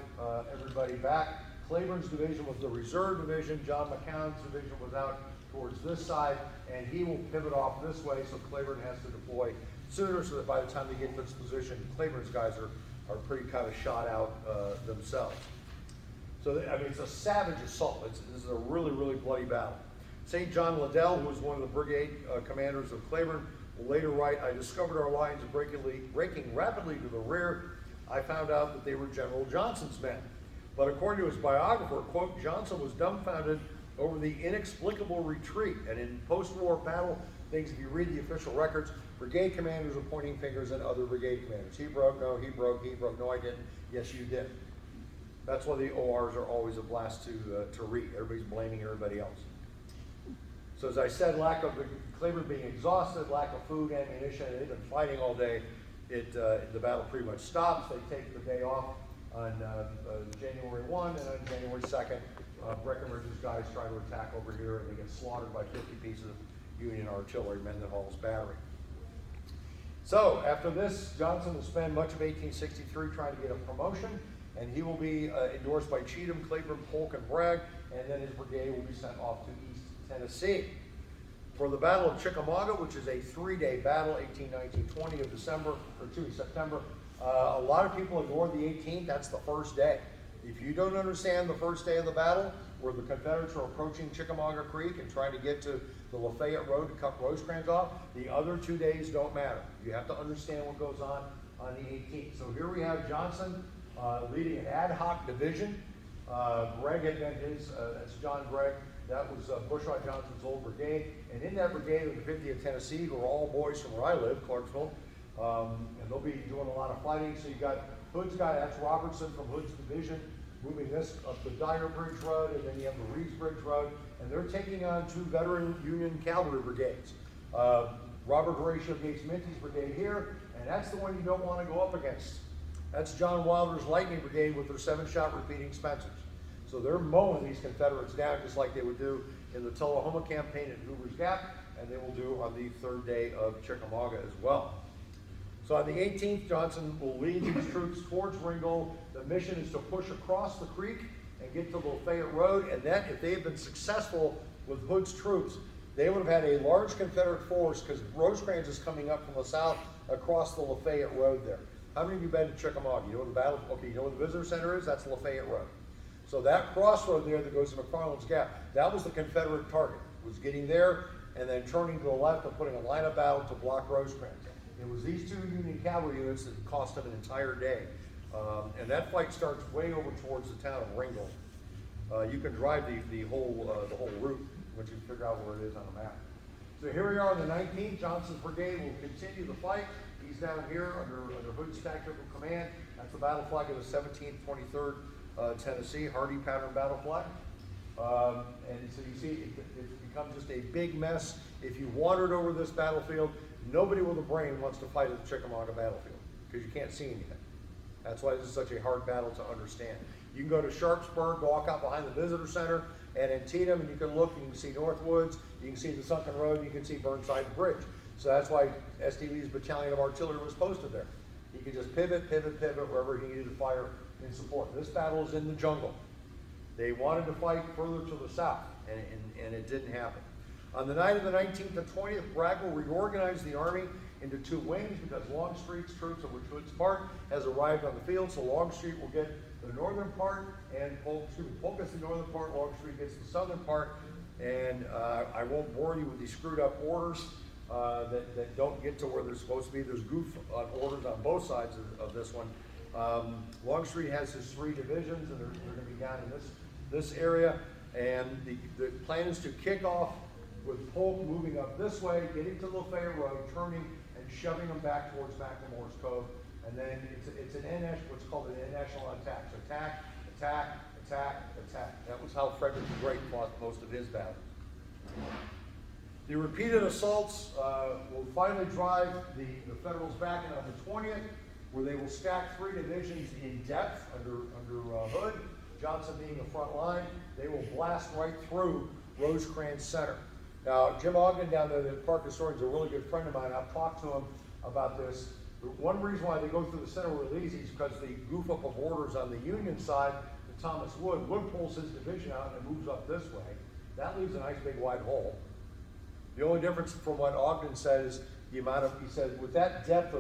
everybody back. Cleburne's division was the reserve division. John McCown's division was out towards this side, and he will pivot off this way, so Cleburne has to deploy sooner, so that by the time they get to this position, Cleburne's guys are pretty kind of shot out themselves. So, I mean, it's a savage assault. This is a really, really bloody battle. St. John Liddell, who was one of the brigade commanders of Cleburne, will later write, I discovered our lines breaking rapidly to the rear. I found out that they were General Johnson's men. But according to his biographer, quote, Johnson was dumbfounded over the inexplicable retreat. And in post-war battle things, if you read the official records, brigade commanders are pointing fingers at other brigade commanders. He broke, no, he broke, no, I didn't, yes, you did. That's why the ORs are always a blast to read. Everybody's blaming everybody else. So as I said, lack of Cleburne being exhausted, lack of food, ammunition, they've been fighting all day. The battle pretty much stops. They take the day off on January 1, and on January 2nd, Breckinridge's guys try to attack over here, and they get slaughtered by 50 pieces of Union artillery, Mendenhall's battery. So after this, Johnson will spend much of 1863 trying to get a promotion, and he will be endorsed by Cheatham, Cleburne, Polk, and Bragg, and then his brigade will be sent off to East Tennessee. For the Battle of Chickamauga, which is a 3-day battle, 18, 19, 20 of September, a lot of people ignore the 18th. That's the first day. If you don't understand the first day of the battle, where the Confederates are approaching Chickamauga Creek and trying to get to the Lafayette Road to cut Rosecrans off, the other 2 days don't matter. You have to understand what goes on the 18th. So here we have Johnson leading an ad hoc division. Gregg had been his, that's John Gregg. That was Bushaw Johnson's old brigade. And in that brigade of the 50th Tennessee, who are all boys from where I live, Clarksville, and they'll be doing a lot of fighting. So you got Hood's guy, that's Robertson from Hood's division, moving this up the Dyer Bridge Road, and then you have the Reeves Bridge Road, and they're taking on 2 veteran Union cavalry brigades. Robert Horatio Gates Minty's brigade here, and that's the one you don't want to go up against. That's John Wilder's Lightning Brigade with their 7-shot repeating Spencers. So they're mowing these Confederates down just like they would do in the Tullahoma campaign at Hoover's Gap, and they will do on the 3rd day of Chickamauga as well. So on the 18th, Johnson will lead these troops towards Ringgold. The mission is to push across the creek and get to the Lafayette Road, and then if they had been successful with Hood's troops, they would have had a large Confederate force, because Rosecrans is coming up from the south across the Lafayette Road there. How many of you been to Chickamauga? You know where the battle, okay, you know where the visitor center is? That's Lafayette Road. So that crossroad there that goes to McFarland's Gap, that was the Confederate target, was getting there and then turning to the left and putting a line of battle to block Rosecrans. It was these 2 Union cavalry units that cost them an entire day. And that fight starts way over towards the town of Ringgold. You can drive the whole route once you figure out where it is on the map. So here we are on the 19th. Johnson's brigade will continue the fight. He's down here under Hood's tactical command. That's the battle flag of the 17th, 23rd Tennessee, Hardy pattern battle flag. And so you see, it becomes just a big mess. If you wandered over this battlefield, nobody with a brain wants to fight at the Chickamauga battlefield, because you can't see anything. That's why this is such a hard battle to understand. You can go to Sharpsburg, walk out behind the visitor center, and Antietam, and you can look, and you can see Northwoods, you can see the Sunken Road, you can see Burnside Bridge. So that's why S.D. Lee's battalion of artillery was posted there. He could just pivot wherever he needed to fire in support. This battle is in the jungle. They wanted to fight further to the south, and it didn't happen. On the night of the 19th and 20th, Bragg will reorganize the army into 2 wings, because Longstreet's troops, of which Hood's part, has arrived on the field. So Longstreet will get the northern part, and Polk gets the northern part, Longstreet gets the southern part. And I won't bore you with these screwed up orders that don't get to where they're supposed to be. There's goof on orders on both sides of this one. Longstreet has his 3 divisions, and they're going to be down in this area. And the plan is to kick off with Polk moving up this way, getting to Lafayette Road, turning and shoving them back towards McLemore's Cove. And then it's what's called an national attack. So attack, attack, attack, attack. That was how Frederick the Great fought most of his battles. The repeated assaults will finally drive the Federals back in on the 20th, where they will stack 3 divisions in depth under Hood, Johnson being the front line. They will blast right through Rosecrans Center. Now, Jim Ogden down there, the park historian, is a really good friend of mine. I've talked to him about this. One reason why they go through the center really easy is because the goof up of orders on the Union side to Thomas Wood. Wood pulls his division out and moves up this way. That leaves a nice big wide hole. The only difference from what Ogden said is the amount of, he said, with that depth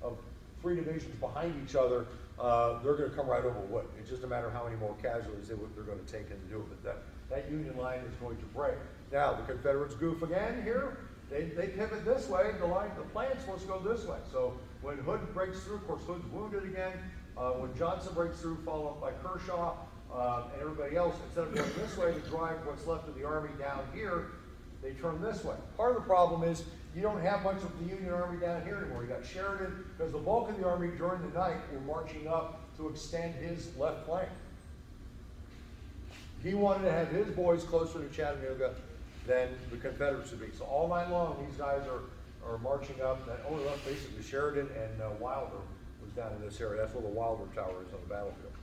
of 3 divisions behind each other, they're going to come right over Wood. It's just a matter of how many more casualties they're going to take in to do it. But that Union line is going to break. Now, the Confederates goof again here. They pivot this way. The plan's supposed to go this way. So when Hood breaks through, of course, Hood's wounded again. When Johnson breaks through, followed up by Kershaw and everybody else, instead of going this way to drive what's left of the army down here, they turn this way. Part of the problem is you don't have much of the Union Army down here anymore. You got Sheridan, because the bulk of the army during the night were marching up to extend his left flank. He wanted to have his boys closer to Chattanooga than the Confederates would be. So all night long, these guys are marching up. That only left basically Sheridan and Wilder was down in this area. That's where the Wilder Tower is on the battlefield.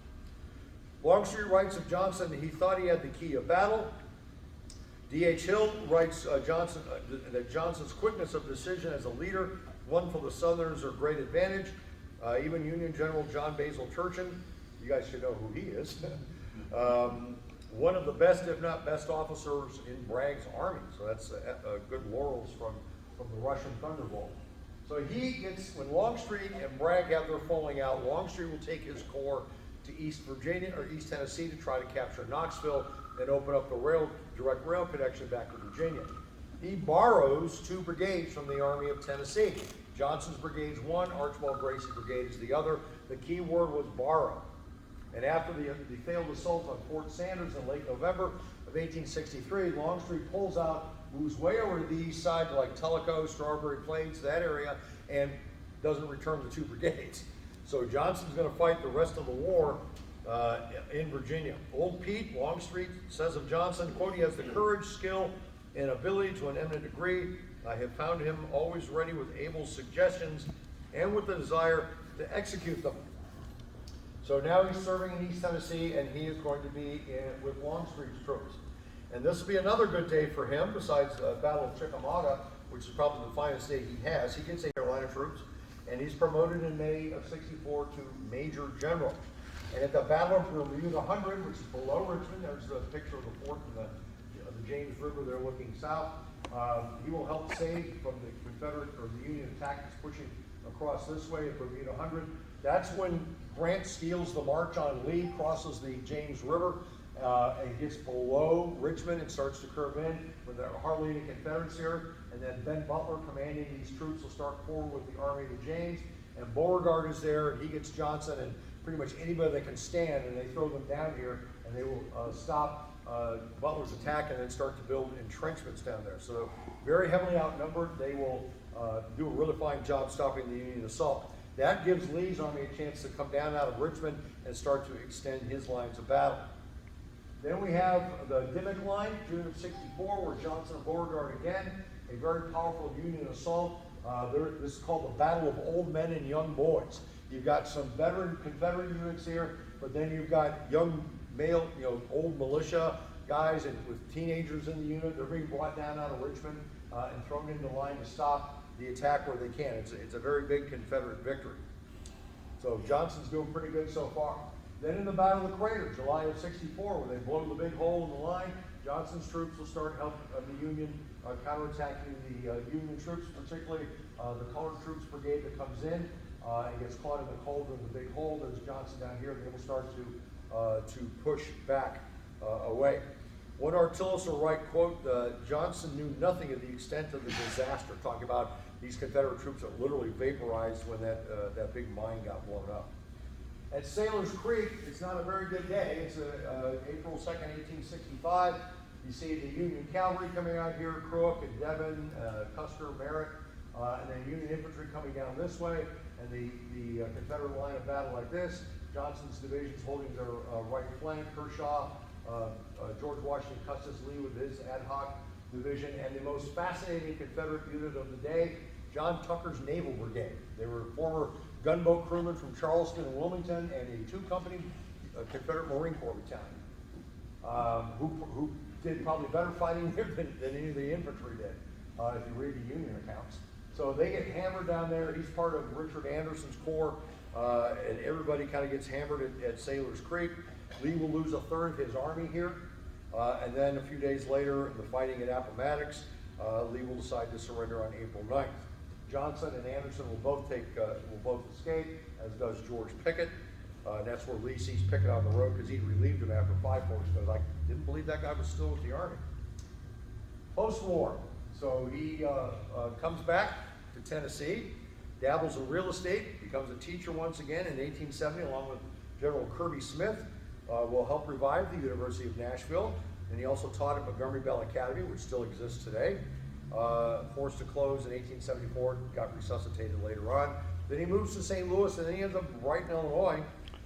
Longstreet writes of Johnson, he thought he had the key of battle. D.H. Hill writes that Johnson's quickness of decision as a leader won for the Southerners a great advantage. Even Union General John Basil Turchin, you guys should know who he is, one of the best, if not best, officers in Bragg's army. So that's good laurels from the Russian Thunderbolt. So he gets, when Longstreet and Bragg have their falling out, Longstreet will take his corps to East Virginia or East Tennessee to try to capture Knoxville and open up the direct rail connection back to Virginia. He borrows 2 brigades from the Army of Tennessee. Johnson's brigade's one, Archibald Gracie brigade is the other. The key word was borrow. And after the failed assault on Fort Sanders in late November of 1863, Longstreet pulls out, moves way over to the east side to like Tellico, Strawberry Plains, that area, and doesn't return the 2 brigades. So Johnson's going to fight the rest of the war in Virginia. Old Pete Longstreet says of Johnson, quote, he has the courage, skill, and ability to an eminent degree. I have found him always ready with able suggestions and with the desire to execute them. So now he's serving in East Tennessee, and he is going to be with Longstreet's troops. And this will be another good day for him, besides the Battle of Chickamauga, which is probably the finest day he has. He gets Carolina troops, and he's promoted in May of '64 to Major General. And at the Battle of Bermuda 100, which is below Richmond, there's the picture of the fort and the James River there looking south. He will help save from the Confederate or the Union attack that's pushing across this way at Bermuda 100. That's when Grant steals the march on Lee, crosses the James River, and gets below Richmond and starts to curve in with there are hardly any Confederates here. And then Ben Butler, commanding these troops, will start forward with the Army of the James. And Beauregard is there, and he gets Johnson and pretty much anybody that can stand, and they throw them down here, and they will stop Butler's attack and then start to build entrenchments down there. So very heavily outnumbered. They will do a really fine job stopping the Union assault. That gives Lee's army a chance to come down out of Richmond and start to extend his lines of battle. Then we have the Dimmock line, June of '64, where Johnson and Beauregard again, a very powerful Union assault. This is called the Battle of Old Men and Young Boys. You've got some veteran Confederate units here, but then you've got young male, old militia guys and with teenagers in the unit. They're being brought down out of Richmond and thrown into line to stop the attack where they can. It's a very big Confederate victory. So Johnson's doing pretty good so far. Then in the Battle of the Crater, July of '64, where they blow the big hole in the line, Johnson's troops will start helping the Union counterattacking the Union troops, particularly the Colored Troops Brigade that comes in and gets caught in the cauldron, the big hole. There's Johnson down here, and they will start to push back away. One artillery will write, quote, Johnson knew nothing of the extent of the disaster, talking about these Confederate troops that literally vaporized when that big mine got blown up. At Sailor's Creek, it's not a very good day. It's April 2nd, 1865. You see the Union cavalry coming out here, Crook and Devon, Custer, Merritt, and then Union infantry coming down this way, and the Confederate line of battle like this. Johnson's divisions holding their right flank, Kershaw, George Washington Custis Lee with his ad hoc division, and the most fascinating Confederate unit of the day, John Tucker's Naval Brigade. They were former gunboat crewmen from Charleston and Wilmington, and a 2-company Confederate Marine Corps battalion, who did probably better fighting here than any of the infantry did, if you read the Union accounts. So they get hammered down there. He's part of Richard Anderson's corps, and everybody kind of gets hammered at Sailor's Creek. Lee will lose a third of his army here, and then a few days later, the fighting at Appomattox, Lee will decide to surrender on April 9th. Johnson and Anderson will both escape, as does George Pickett. And that's where Lee sees Pickett on the road because he relieved him after 5 Forks. Because I didn't believe that guy was still with the Army. Post-war, so he comes back to Tennessee, dabbles in real estate, becomes a teacher once again in 1870, along with General Kirby Smith. Will help revive the University of Nashville, and he also taught at Montgomery Bell Academy, which still exists today. Forced to close in 1874, got resuscitated later on. Then he moves to St. Louis, and then he ends up right in Illinois,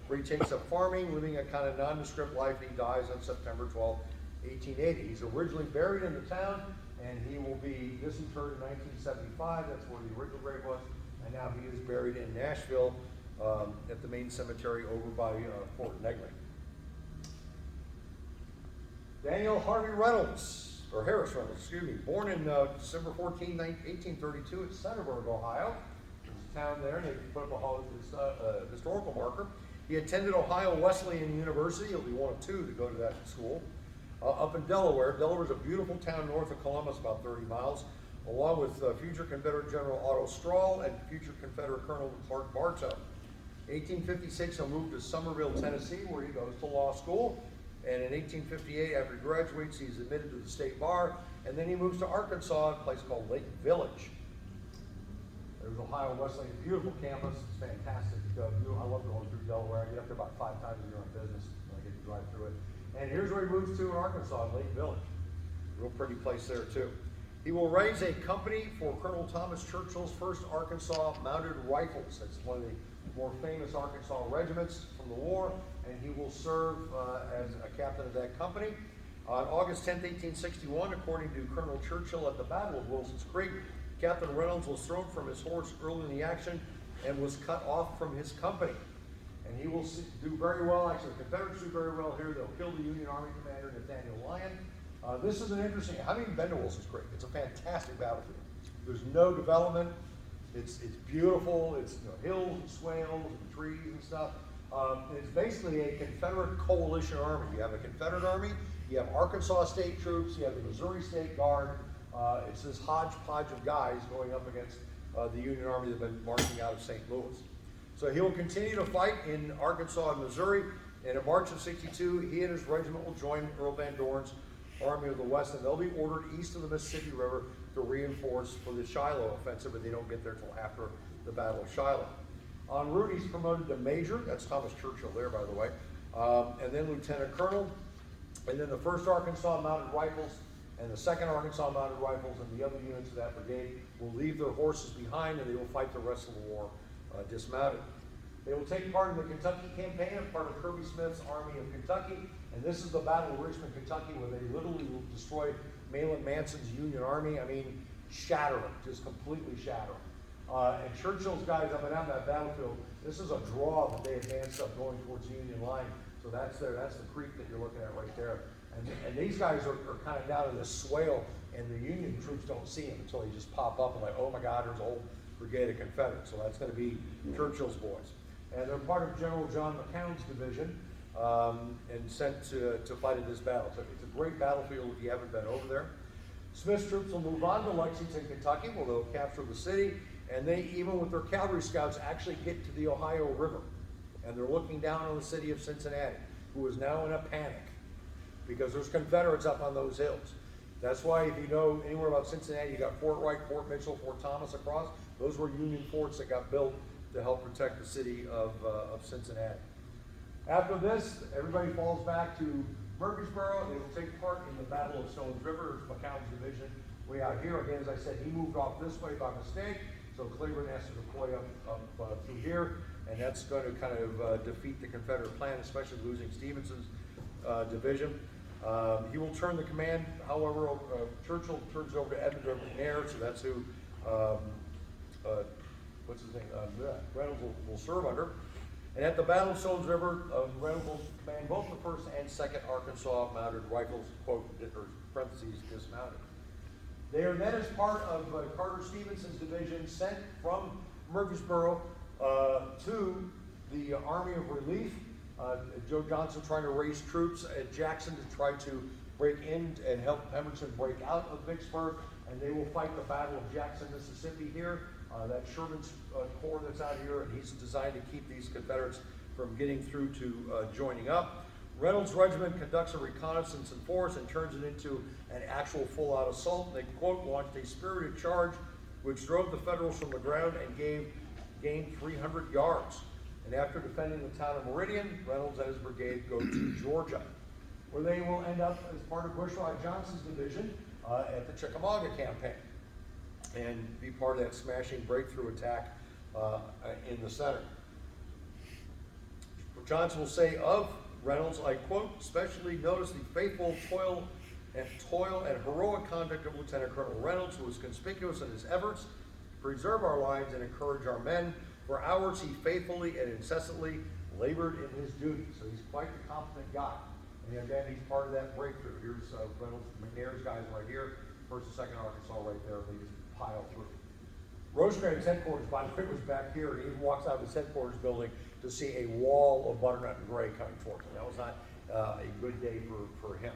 where he takes up farming, living a kind of nondescript life, and he dies on September 12, 1880. He's originally buried in the town, and he will be disinterred in 1975. That's where the original grave was, and now he is buried in Nashville at the main cemetery over by Fort Negley. Daniel Harvey Reynolds, or Harris Reynolds, excuse me, born in December 14, 1832 at Centerburg, Ohio. There's a town there, and they put up a historical marker. He attended Ohio Wesleyan University. He'll be one of 2 to go to that school. Up in Delaware. Delaware's a beautiful town north of Columbus, about 30 miles, along with future Confederate General Otto Strahl and future Confederate Colonel Clark Bartow. 1856, he'll move to Somerville, Tennessee, where he goes to law school. And in 1858, after he graduates, he's admitted to the state bar. And then he moves to Arkansas, a place called Lake Village. There's Ohio Wesleyan, beautiful campus. It's fantastic view. I love going through Delaware. I get up there about 5 times a year on business when I get to drive through it. And here's where he moves to in Arkansas, Lake Village. Real pretty place there too. He will raise a company for Colonel Thomas Churchill's 1st Arkansas Mounted Rifles. That's one of the more famous Arkansas regiments from the war, and he will serve as a captain of that company. On August 10, 1861, according to Colonel Churchill at the Battle of Wilson's Creek, Captain Reynolds was thrown from his horse early in the action and was cut off from his company. And he will do very well. Actually, the Confederates do very well here. They'll kill the Union Army commander, Nathaniel Lyon. This is an interesting, I haven't even been to Wilson's Creek. It's a fantastic battlefield. There's no development. It's beautiful. It's hills and swales and trees and stuff. It's basically a Confederate coalition army. You have a Confederate army, you have Arkansas state troops, you have the Missouri State Guard. It's this hodgepodge of guys going up against the Union Army that have been marching out of St. Louis. So he will continue to fight in Arkansas and Missouri. And in March of '62, he and his regiment will join Earl Van Dorn's Army of the West, and they'll be ordered east of the Mississippi River to reinforce for the Shiloh offensive, but they don't get there until after the Battle of Shiloh. En route, he's promoted to major. That's Thomas Churchill there, by the way. And then lieutenant colonel. And then the 1st Arkansas Mounted Rifles and the 2nd Arkansas Mounted Rifles and the other units of that brigade will leave their horses behind, and they will fight the rest of the war dismounted. They will take part in the Kentucky campaign, part of Kirby Smith's Army of Kentucky. And this is the Battle of Richmond, Kentucky, where they literally will destroy Mahlon Manson's Union Army. I mean, shatter them, just completely shatter them. And Churchill's guys up and down that battlefield, this is a draw that they advanced up going towards the Union line. So that's the creek that you're looking at right there. And these guys are kind of down in this swale, and the Union troops don't see them until they just pop up and like, oh my God, there's a whole brigade of Confederates. So that's going to be Churchill's boys. And they're part of General John McCown's division and sent to fight in this battle. So it's a great battlefield if you haven't been over there. Smith's troops will move on to Lexington, Kentucky, where they'll capture the city. And they, even with their cavalry scouts, actually get to the Ohio River. And they're looking down on the city of Cincinnati, who is now in a panic because there's Confederates up on those hills. That's why if you know anywhere about Cincinnati, you got Fort Wright, Fort Mitchell, Fort Thomas across. Those were Union forts that got built to help protect the city of Cincinnati. After this, everybody falls back to Murfreesboro. They will take part in the Battle of Stones River. It's McCown's division way out here. Again, as I said, he moved off this way by mistake, so Cleburne has to deploy up through here, and that's going to kind of defeat the Confederate plan, especially losing Stevenson's division. He will turn the command, however, Churchill turns over to Edmund McNair, so that's who, what's his name, Reynolds will serve under. And at the Battle of Stones River, Reynolds will command both the 1st and 2nd Arkansas Mounted Rifles, quote, or parentheses, dismounted. They are then, as part of Carter Stevenson's division, sent from Murfreesboro to the Army of Relief. Joe Johnson trying to raise troops at Jackson to try to break in and help Pemberton break out of Vicksburg, and they will fight the Battle of Jackson, Mississippi here. That's Sherman's corps that's out here, and he's designed to keep these Confederates from getting through to joining up. Reynolds' regiment conducts a reconnaissance in force and turns it into an actual full-out assault. They, quote, launched a spirited charge which drove the Federals from the ground and gained 300 yards. And after defending the town of Meridian, Reynolds and his brigade go to Georgia, where they will end up as part of Bushrod Johnson's division at the Chickamauga campaign and be part of that smashing breakthrough attack in the center. Johnson will say of Reynolds, I quote, especially notice the faithful toil and heroic conduct of Lieutenant Colonel Reynolds, who was conspicuous in his efforts to preserve our lines and encourage our men. For hours he faithfully and incessantly labored in his duty. So he's quite the competent guy. And again, he's part of that breakthrough. Here's Reynolds, McNair's guys right here, 1st and 2nd Arkansas right there. They just pile through. Rosecrans's headquarters, by the way, was back here, and he walks out of his headquarters building to see a wall of butternut and gray coming towards him. That was not a good day for him.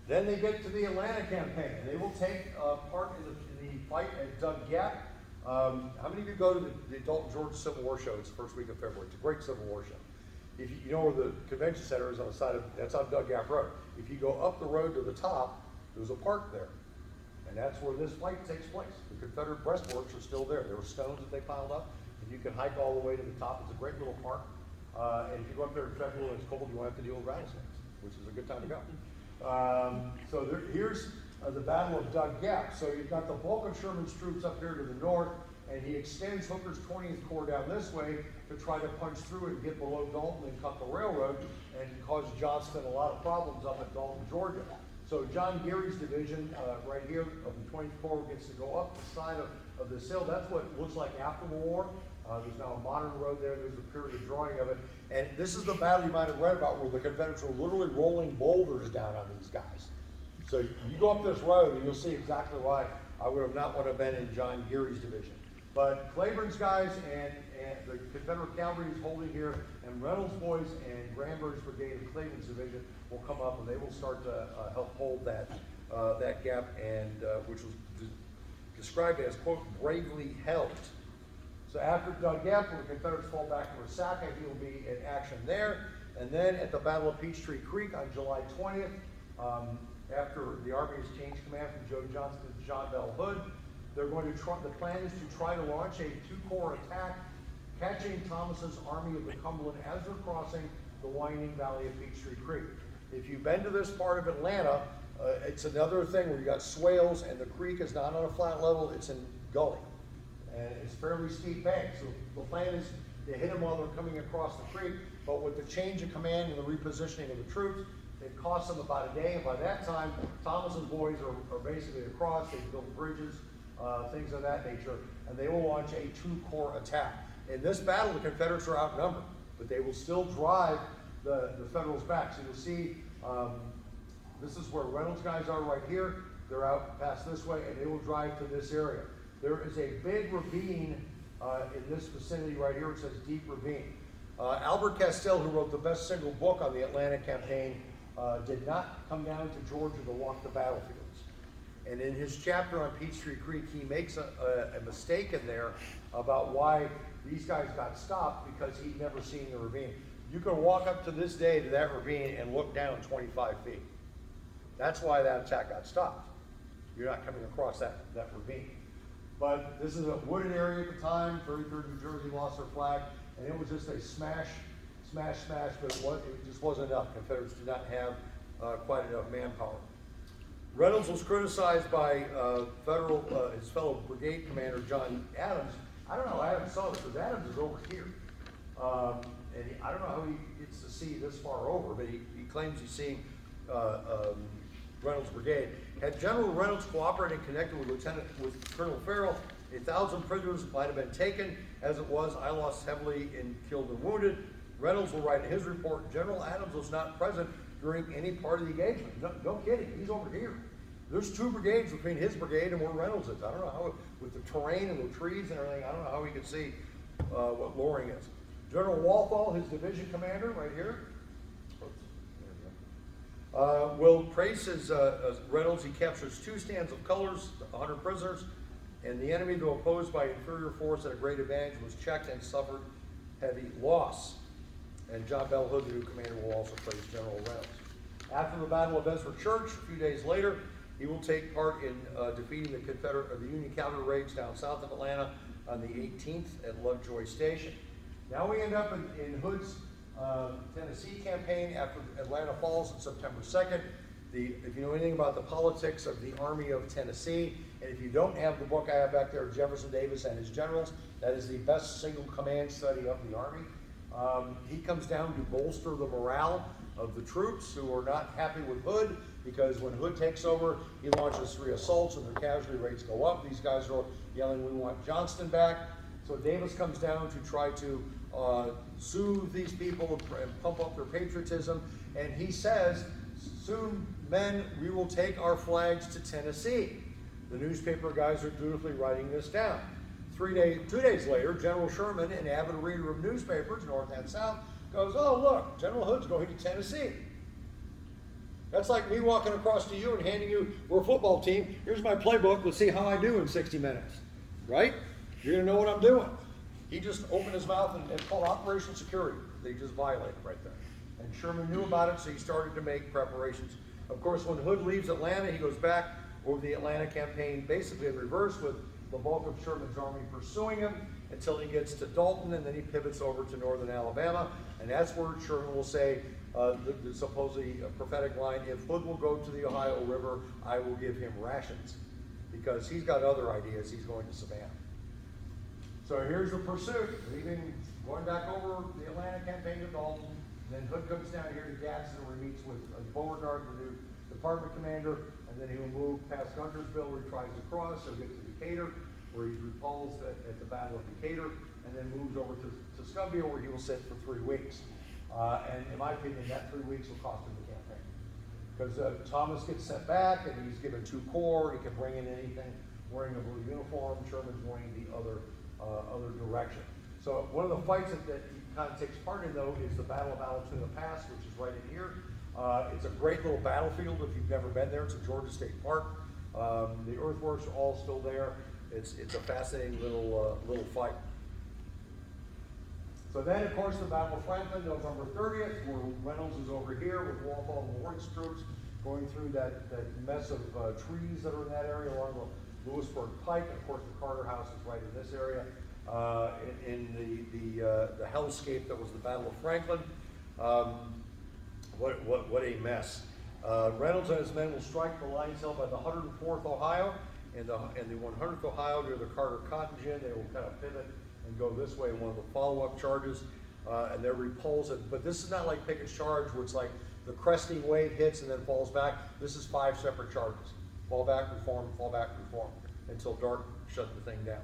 Then they get to the Atlanta campaign, and they will take part in the fight at Dug Gap. How many of you go to the Dalton, Georgia Civil War show? It's the first week of February. It's a great Civil War show. If you know where the convention center is on the side of, that's on Doug Gap Road. If you go up the road to the top, there's a park there. And that's where this fight takes place. The Confederate breastworks are still there. There were stones that they piled up, and you can hike all the way to the top. It's a great little park. And if you go up there in February when it's cold, you won't have to deal with rattlesnakes, which is a good time to go. Here's the Battle of Doug Gap. So you've got the bulk of Sherman's troops up here to the north, and he extends Hooker's 20th Corps down this way to try to punch through and get below Dalton and cut the railroad and cause Johnston a lot of problems up at Dalton, Georgia. So John Geary's division right here of the 20th Corps gets to go up the side of this hill. That's what it looks like after the war. There's now a modern road there. There's a period of drawing of it. And this is the battle you might have read about where the Confederates were literally rolling boulders down on these guys. So you go up this road and you'll see exactly why I would have not want to have been in John Geary's division. But Claiborne's guys and the Confederate cavalry is holding here, and Reynolds' boys and Granbury's brigade of Claiborne's division will come up and they will start to help hold that gap, and which was described as, quote, bravely held. So after Doug Gap, when the Confederates fall back to Resaca, he will be in action there. And then at the Battle of Peachtree Creek on July 20th, after the Army has changed command from Joe Johnston to John Bell Hood, they're going to try, the plan is to try to launch a two-corps attack, catching Thomas's Army of the Cumberland as they're crossing the winding valley of Peachtree Creek. If you've been to this part of Atlanta, it's another thing where you got swales and the creek is not on a flat level, it's in gully. And it's fairly steep bank. So the plan is to hit them while they're coming across the creek, but with the change of command and the repositioning of the troops, it costs them about a day, and by that time, Thomas's boys are basically across. They've built bridges, things of that nature, and they will launch a two-corps attack. In this battle, the Confederates are outnumbered, but they will still drive the Federals back. So you'll see, this is where Reynolds' guys are right here. They're out past this way, and they will drive to this area. There is a big ravine in this vicinity right here. It says Deep Ravine. Albert Castell, who wrote the best single book on the Atlanta campaign, did not come down to Georgia to walk the battlefields. And in his chapter on Peachtree Creek, he makes a mistake in there about why these guys got stopped, because he'd never seen the ravine. You can walk up to this day to that ravine and look down 25 feet. That's why that attack got stopped. You're not coming across that ravine. But this is a wooded area at the time. 33rd New Jersey lost their flag, and it was just a smash, but it just wasn't enough. Confederates did not have quite enough manpower. Reynolds was criticized by his fellow brigade commander, John Adams. I don't know how Adams saw this, because Adams is over here. And I don't know how he gets to see this far over, but he claims he's seeing Reynolds' brigade. Had General Reynolds cooperated and connected with Colonel Farrell, 1,000 prisoners might have been taken. As it was, I lost heavily in killed and wounded. Reynolds will write in his report, General Adams was not present during any part of the engagement. No kidding, he's over here. There's two brigades between his brigade and where Reynolds is. I don't know how, with the terrain and the trees and everything, I don't know how he could see what Loring is. General Walthall, his division commander, right here, will praise his Reynolds. He captures 2 stands of colors, 100 prisoners, and the enemy, though opposed by inferior force at a great advantage, was checked and suffered heavy loss. And John Bell Hood, the new commander, will also praise General Reynolds. After the Battle of Ezra Church, a few days later, he will take part in defeating the Union cavalry raids down south of Atlanta on the 18th at Lovejoy Station. Now we end up in Hood's Tennessee campaign after Atlanta falls on September 2nd. If you know anything about the politics of the Army of Tennessee, and if you don't have the book I have back there, Jefferson Davis and His Generals, that is the best single command study of the Army. He comes down to bolster the morale of the troops who are not happy with Hood, because when Hood takes over, he launches 3 assaults and their casualty rates go up. These guys are yelling, we want Johnston back. So Davis comes down to try to soothe these people and pump up their patriotism. And he says, soon, men, we will take our flags to Tennessee. The newspaper guys are dutifully writing this down. 2 days later, General Sherman, an avid reader of newspapers, north and south, goes, oh, look, General Hood's going to Tennessee. That's like me walking across to you and handing you, we're a football team, here's my playbook, let's see how I do in 60 minutes, right? You're gonna know what I'm doing. He just opened his mouth and it's called Operation Security. They just violated right there. And Sherman knew about it, so he started to make preparations. Of course, when Hood leaves Atlanta, he goes back over the Atlanta campaign, basically in reverse, with the bulk of Sherman's army pursuing him until he gets to Dalton, and then he pivots over to northern Alabama. And that's where Sherman will say, the supposedly prophetic line, if Hood will go to the Ohio River, I will give him rations. Because he's got other ideas, he's going to Savannah. So here's the pursuit, going back over the Atlanta campaign to Dalton. Then Hood comes down here to Gadsden where he meets with Beauregard, the new department commander, and then he'll move past Guntersville where he tries to cross. He'll get to Decatur where he's repulsed at the Battle of Decatur, and then moves over to Tuscumbia where he will sit for 3 weeks. And in my opinion, that 3 weeks will cost him the campaign. Because Thomas gets sent back and he's given 2 corps, he can bring in anything wearing a blue uniform. Sherman's going the other direction. So one of the fights that he kind of takes part in, though, is the Battle of Alatoona Pass, which is right in here. It's a great little battlefield if you've never been there. It's at Georgia State Park. The earthworks are all still there. It's a fascinating little fight. So then, of course, the Battle of Franklin, November 30th, where Reynolds is over here with Walpole and Ward's troops going through that mess of trees that are in that area along the Lewisburg Pike. And of course, the Carter House is right in this area. In the hellscape that was the Battle of Franklin. What a mess. Reynolds and his men will strike the lines held by the 104th Ohio and the 100th Ohio near the Carter Cotton Gin. They will kind of pivot and go this way in one of the follow-up charges, and they're repulsed. But this is not like Pickett's charge where it's like the cresting wave hits and then falls back. This is 5 separate charges. Fall back, reform, until dark shut the thing down.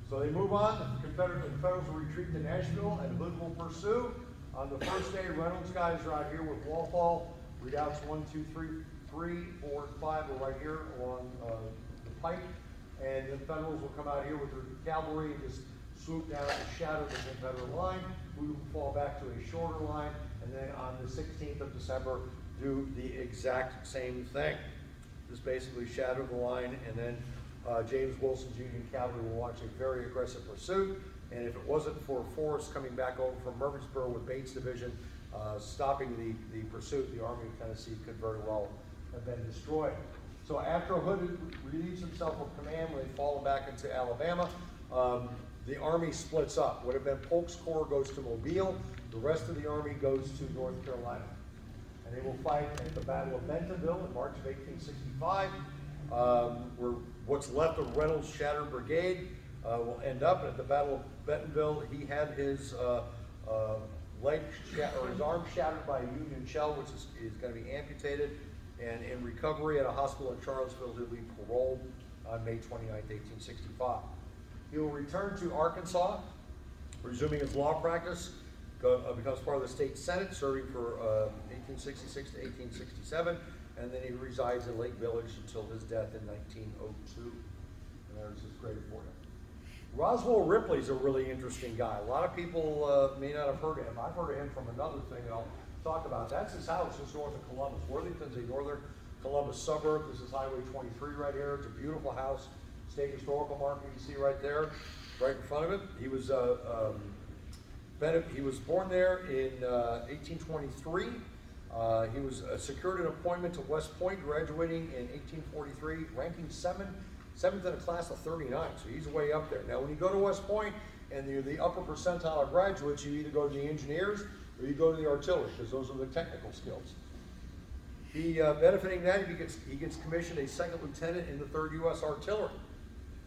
So they move on. The Confederates will retreat to Nashville, and Hood will pursue. On the first day, Reynolds' guys are out here with Walpole. Redoubts 1, 2, 3, 4, and 5 are right here along the pike. And the Federals will come out here with their cavalry and just swoop down and shatter the Confederate line. We will fall back to a shorter line, and then on the 16th of December, do the exact same thing. Just basically shatter the line, and then James Wilson's Union cavalry will launch a very aggressive pursuit. And if it wasn't for Forrest coming back over from Murfreesboro with Bates' division, stopping the pursuit, the Army of Tennessee could very well have been destroyed. So after Hood relieves himself of command when they fall back into Alabama, the Army splits up. What had been Polk's Corps goes to Mobile, the rest of the Army goes to North Carolina. And they will fight at the Battle of Bentonville in March of 1865, where what's left of Reynolds' shattered brigade will end up at the Battle of Bentonville. He had his his arm shattered by a Union shell, which is going to be amputated. And in recovery at a hospital in Charlottesville, he'll be paroled on May 29, 1865. He will return to Arkansas, resuming his law practice, becomes part of the state senate, serving for 1866 to 1867, and then he resides in Lake Village until his death in 1902. And there's his grave for him. Roswell Ripley's a really interesting guy. A lot of people may not have heard of him. I've heard of him from another thing that I'll talk about. That's his house just north of Columbus. Worthington's a northern Columbus suburb. This is Highway 23 right here. It's a beautiful house. State historical marker you see right there, right in front of it. He was born there in 1823. He was secured an appointment to West Point, graduating in 1843, ranking seventh in a class of 39. So he's way up there. Now, when you go to West Point and you're the upper percentile of graduates, you either go to the engineers or you go to the artillery, because those are the technical skills. He, benefiting that, he gets commissioned a second lieutenant in the 3rd U.S. Artillery.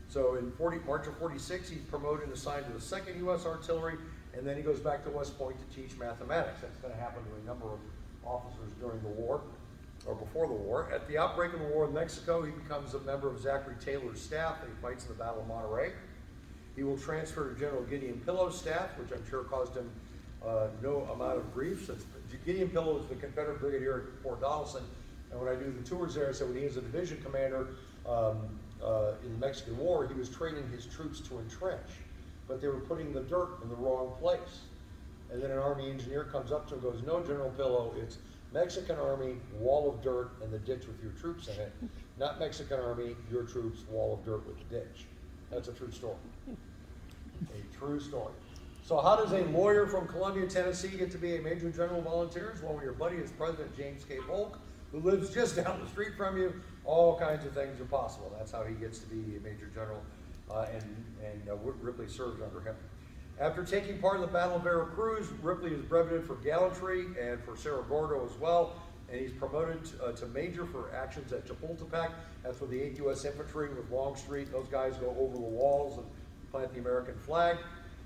So in March of 46, he's promoted and assigned to the 2nd U.S. Artillery, and then he goes back to West Point to teach mathematics. That's going to happen to a number of officers during the war, or before the war. At the outbreak of the war in Mexico, he becomes a member of Zachary Taylor's staff, and he fights in the Battle of Monterey. He will transfer to General Gideon Pillow's staff, which I'm sure caused him no amount of grief, since Gideon Pillow is the Confederate brigadier at Fort Donelson, and when I do the tours there, I said when he was a division commander in the Mexican War, he was training his troops to entrench, but they were putting the dirt in the wrong place. And then an Army engineer comes up to him and goes, "No, General Pillow, it's Mexican Army, wall of dirt, and the ditch with your troops in it, not Mexican Army, your troops, wall of dirt with the ditch." That's a true story. A true story. So how does a lawyer from Columbia, Tennessee get to be a Major General Volunteers? Well, when your buddy is President James K. Polk, who lives just down the street from you, all kinds of things are possible. That's how he gets to be a Major General, and Ripley served under him. After taking part in the Battle of Veracruz, Ripley is brevetted for gallantry and for Cerro Gordo as well, and he's promoted to Major for actions at Chapultepec. That's where the 8th U.S. Infantry with Longstreet, those guys go over the walls and plant the American flag.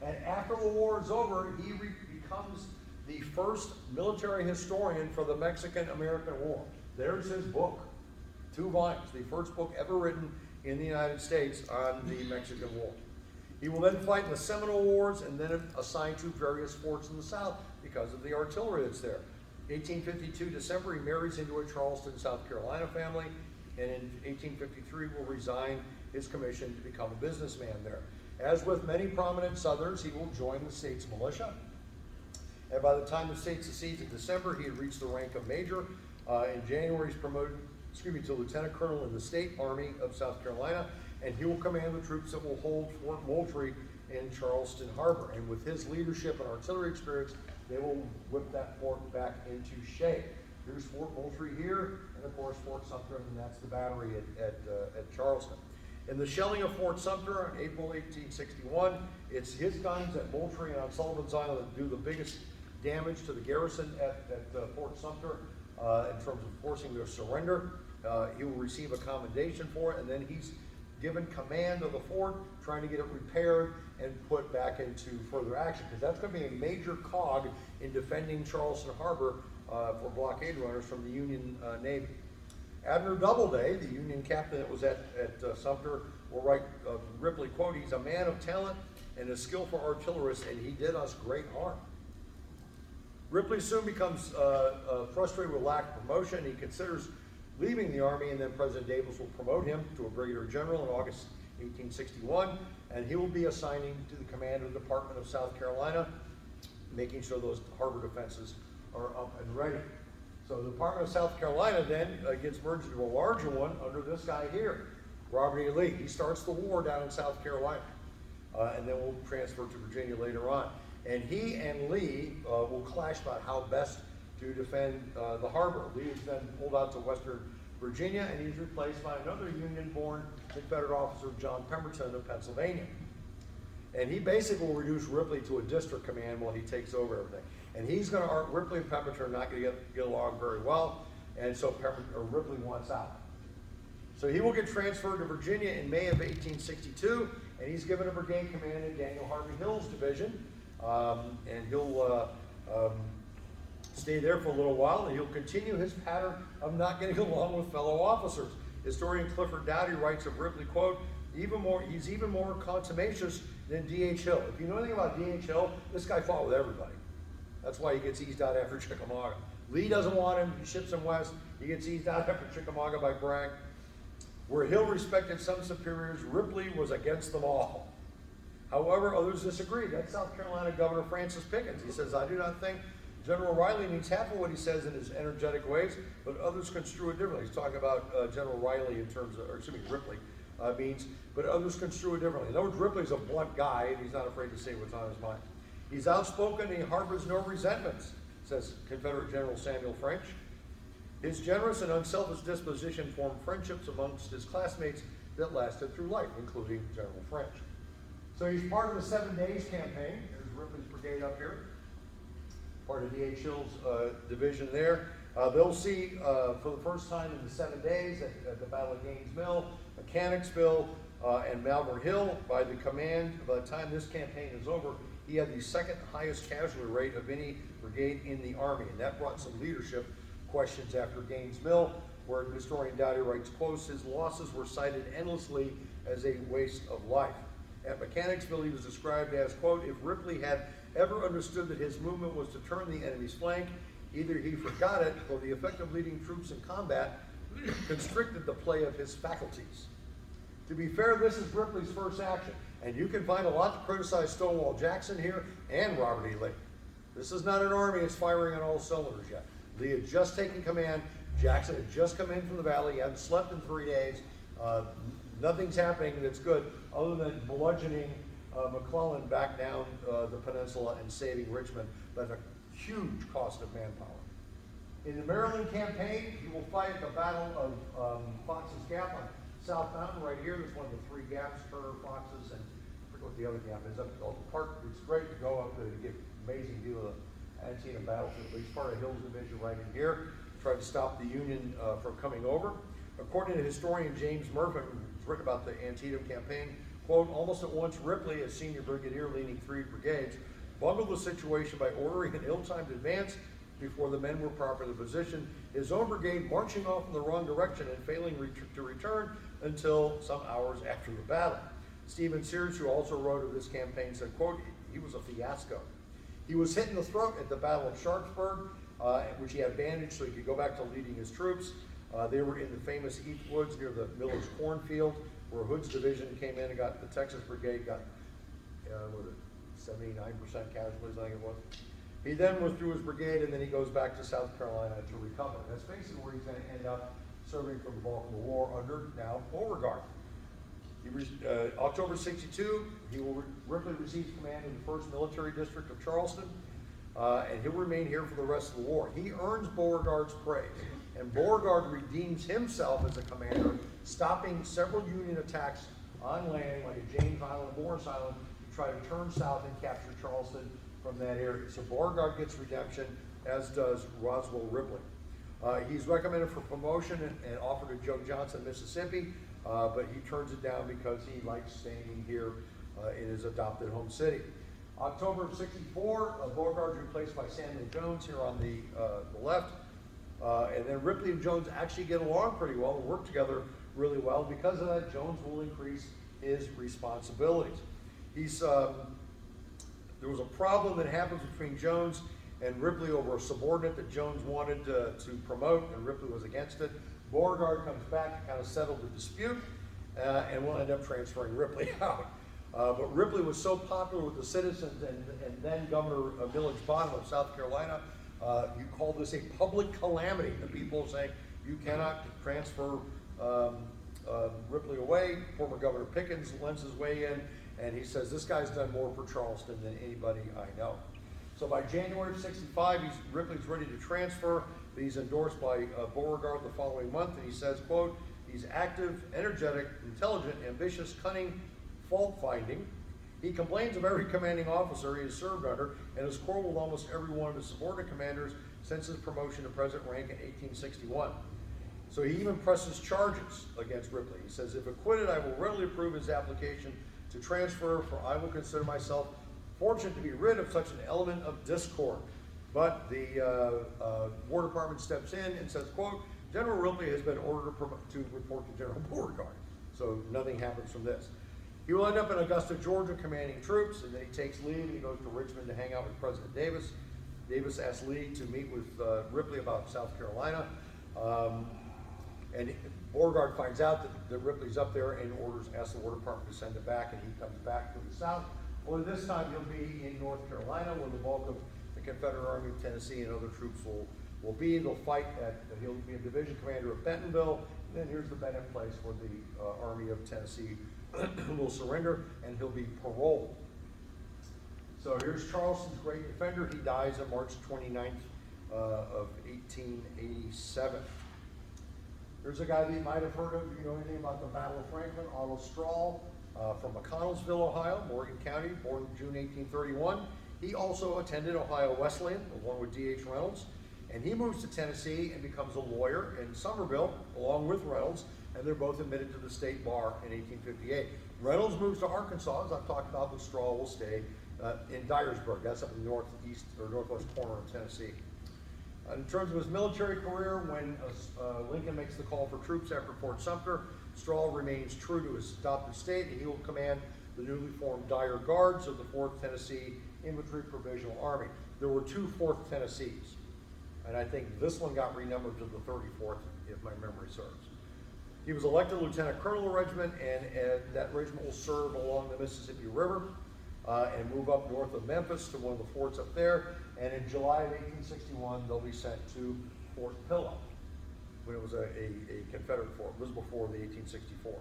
And after the war is over, he becomes the first military historian for the Mexican-American War. There's his book, 2 volumes, the first book ever written in the United States on the Mexican War. He will then fight in the Seminole Wars and then assigned to various forts in the South because of the artillery that's there. 1852 December, he marries into a Charleston, South Carolina family, and in 1853 will resign his commission to become a businessman there. As with many prominent Southerners, he will join the state's militia. And by the time the state secedes in December, he had reached the rank of major. In January, he's promoted, to lieutenant colonel in the State Army of South Carolina, and he will command the troops that will hold Fort Moultrie in Charleston Harbor. And with his leadership and artillery experience, they will whip that fort back into shape. Here's Fort Moultrie here, and of course Fort Sumter, and that's the battery at Charleston. In the shelling of Fort Sumter in April 1861, it's his guns at Moultrie and on Sullivan's Island that do the biggest damage to the garrison at Fort Sumter in terms of forcing their surrender. He will receive a commendation for it, and then he's given command of the fort, trying to get it repaired and put back into further action, because that's going to be a major cog in defending Charleston Harbor for blockade runners from the Union Navy. Abner Doubleday, the Union captain that was at Sumter, will write Ripley, quote, "He's a man of talent and a skillful artillerist, and he did us great harm." Ripley soon becomes frustrated with lack of promotion. He considers leaving the Army, and then President Davis will promote him to a brigadier general in August 1861, and he will be assigning to the command of the Department of South Carolina, making sure those harbor defenses are up and ready. So the Department of South Carolina then gets merged into a larger one under this guy here, Robert E. Lee. He starts the war down in South Carolina, and then we'll transfer to Virginia later on. And he and Lee will clash about how best to defend the harbor. Lee is then pulled out to Western Virginia, and he's replaced by another Union-born Confederate officer, John Pemberton of Pennsylvania. And he basically will reduce Ripley to a district command while he takes over everything. And he's going to, Ripley and Pemberton are not going to get along very well, and so Ripley wants out. So he will get transferred to Virginia in May of 1862, and he's given a brigade command in Daniel Harvey Hill's division, and he'll stay there for a little while, and he'll continue his pattern of not getting along with fellow officers. Historian Clifford Dowdy writes of Ripley, quote, he's even more contumacious than D.H. Hill. If you know anything about D.H. Hill, this guy fought with everybody. That's why he gets eased out after Chickamauga. Lee doesn't want him, he ships him west, he gets eased out after Chickamauga by Bragg. Where Hill respected some superiors, Ripley was against them all. However, others disagreed. That's South Carolina Governor Francis Pickens. He says, "I do not think General Riley means half of what he says in his energetic ways, but others construe it differently." He's talking about General Riley in terms of, Ripley means, but others construe it differently. In other words, Ripley's a blunt guy, and he's not afraid to say what's on his mind. He's outspoken and he harbors no resentments, says Confederate General Samuel French. His generous and unselfish disposition formed friendships amongst his classmates that lasted through life, including General French. So he's part of the 7 Days campaign. There's Ripley's brigade up here, part of D.H. Hill's division there. They'll see for the first time in the 7 days at the Battle of Gaines Mill, Mechanicsville, and Malvern Hill. By the time this campaign is over, he had the second highest casualty rate of any brigade in the Army, and that brought some leadership questions after Gaines Mill, where historian Dowdy writes, quote, "His losses were cited endlessly as a waste of life." At Mechanicsville, he was described as, quote, "If Ripley had ever understood that his movement was to turn the enemy's flank, either he forgot it or the effect of leading troops in combat constricted the play of his faculties." To be fair, this is Ripley's first action, and you can find a lot to criticize Stonewall Jackson here and Robert E. Lee. This is not an army that's firing on all cylinders yet. Lee had just taken command. Jackson had just come in from the valley. He hadn't slept in 3 days. Nothing's happening that's good other than bludgeoning McClellan back down the peninsula and saving Richmond, but at a huge cost of manpower. In the Maryland campaign, he will fight at the Battle of Fox's Gap on South Mountain right here. There's one of the three gaps, Turner, Fox's, and I forget what the other gap is. Up at the park, it's great to go up there to get amazing view of the Antietam battlefield. But he's part of Hill's division right in here, tried to stop the Union from coming over. According to historian James Murphy, who's written about the Antietam campaign, quote, almost at once Ripley, as senior brigadier leading 3 brigades, bungled the situation by ordering an ill-timed advance before the men were properly positioned, his own brigade marching off in the wrong direction and failing to return until some hours after the battle. Stephen Sears, who also wrote of this campaign, said, quote, he was a fiasco. He was hit in the throat at the Battle of Sharpsburg, which he had bandaged so he could go back to leading his troops. They were in the famous Heath Woods near the Miller's Cornfield, where Hood's division came in and got the Texas Brigade, got, what was it, 79% casualties, I think it was. He then withdrew his brigade, and then he goes back to South Carolina to recover. That's basically where he's going to end up serving for the Baltimore War under now Beauregard. October 62, Ripley receives command in the 1st Military District of Charleston, and he'll remain here for the rest of the war. He earns Beauregard's praise, and Beauregard redeems himself as a commander, stopping several Union attacks on land, like at James Island, Morris Island, to try to turn south and capture Charleston from that area. So Beauregard gets redemption, as does Roswell Ripley. He's recommended for promotion and offered to Joe Johnson, Mississippi, but he turns it down because he likes staying here in his adopted home city. October of 64, Beauregard is replaced by Samuel Jones here on the left. And then Ripley and Jones actually get along pretty well and work together really well. Because of that, Jones will increase his responsibilities. There was a problem that happens between Jones and Ripley over a subordinate that Jones wanted to promote, and Ripley was against it. Beauregard comes back to kind of settle the dispute, and will end up transferring Ripley out. But Ripley was so popular with the citizens and then Governor Village Bottom of South Carolina, you call this a public calamity. The people saying you cannot transfer Ripley away. Former Governor Pickens lends his way in, and he says, this guy's done more for Charleston than anybody I know. So by January of 65, Ripley's ready to transfer. He's endorsed by Beauregard the following month, and he says, quote, he's active, energetic, intelligent, ambitious, cunning, fault-finding. He complains of every commanding officer he has served under and has quarreled with almost every one of his subordinate commanders since his promotion to present rank in 1861. So he even presses charges against Ripley. He says, if acquitted, I will readily approve his application to transfer, for I will consider myself fortunate to be rid of such an element of discord. But the War Department steps in and says, quote, General Ripley has been ordered to report to General Beauregard. So nothing happens from this. He will end up in Augusta, Georgia, commanding troops, and then he takes leave and he goes to Richmond to hang out with President Davis. Davis asks Lee to meet with Ripley about South Carolina. And Beauregard finds out that Ripley's up there and asks the War Department to send it back, and he comes back to the south. Well, this time he'll be in North Carolina, where the bulk of the Confederate Army of Tennessee and other troops will be. They'll fight he'll be a division commander of Bentonville. And then here's the Bennett place where the Army of Tennessee will surrender, and he'll be paroled. So here's Charleston's great defender. He dies on March 29th of 1887. Here's a guy that you might have heard of. You know anything about the Battle of Franklin? Otto Strahl from McConnellsville, Ohio, Morgan County, born June 1831. He also attended Ohio Wesleyan along with D.H. Reynolds, and he moves to Tennessee and becomes a lawyer in Somerville along with Reynolds, and they're both admitted to the state bar in 1858. Reynolds moves to Arkansas, as I've talked about, but Strahl will stay in Dyersburg. That's up in the northeast or northwest corner of Tennessee. In terms of his military career, when Lincoln makes the call for troops after Fort Sumter, Strahl remains true to his adopted state, and he will command the newly formed Dyer Guards of the 4th Tennessee Infantry Provisional Army. There were 2 4th Tennessees, and I think this one got renumbered to the 34th, if my memory serves. He was elected lieutenant colonel of the regiment, and that regiment will serve along the Mississippi River and move up north of Memphis to one of the forts up there. And in July of 1861, they'll be sent to Fort Pillow. when it was a Confederate fort. It was before the 1864.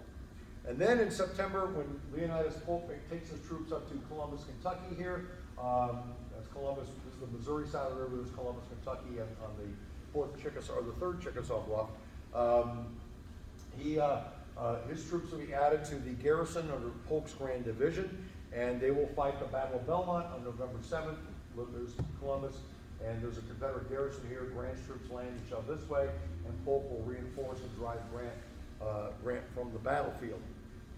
And then in September, when Leonidas Polk takes his troops up to Columbus, Kentucky here, that's Columbus, this is the Missouri side of the river, this is Columbus, Kentucky, and on the third Chickasaw Bluff. His troops will be added to the garrison under Polk's Grand Division, and they will fight the Battle of Belmont on November 7th. There's Columbus, and there's a Confederate garrison here. Grant's troops land and shove this way, and Polk will reinforce and drive Grant from the battlefield.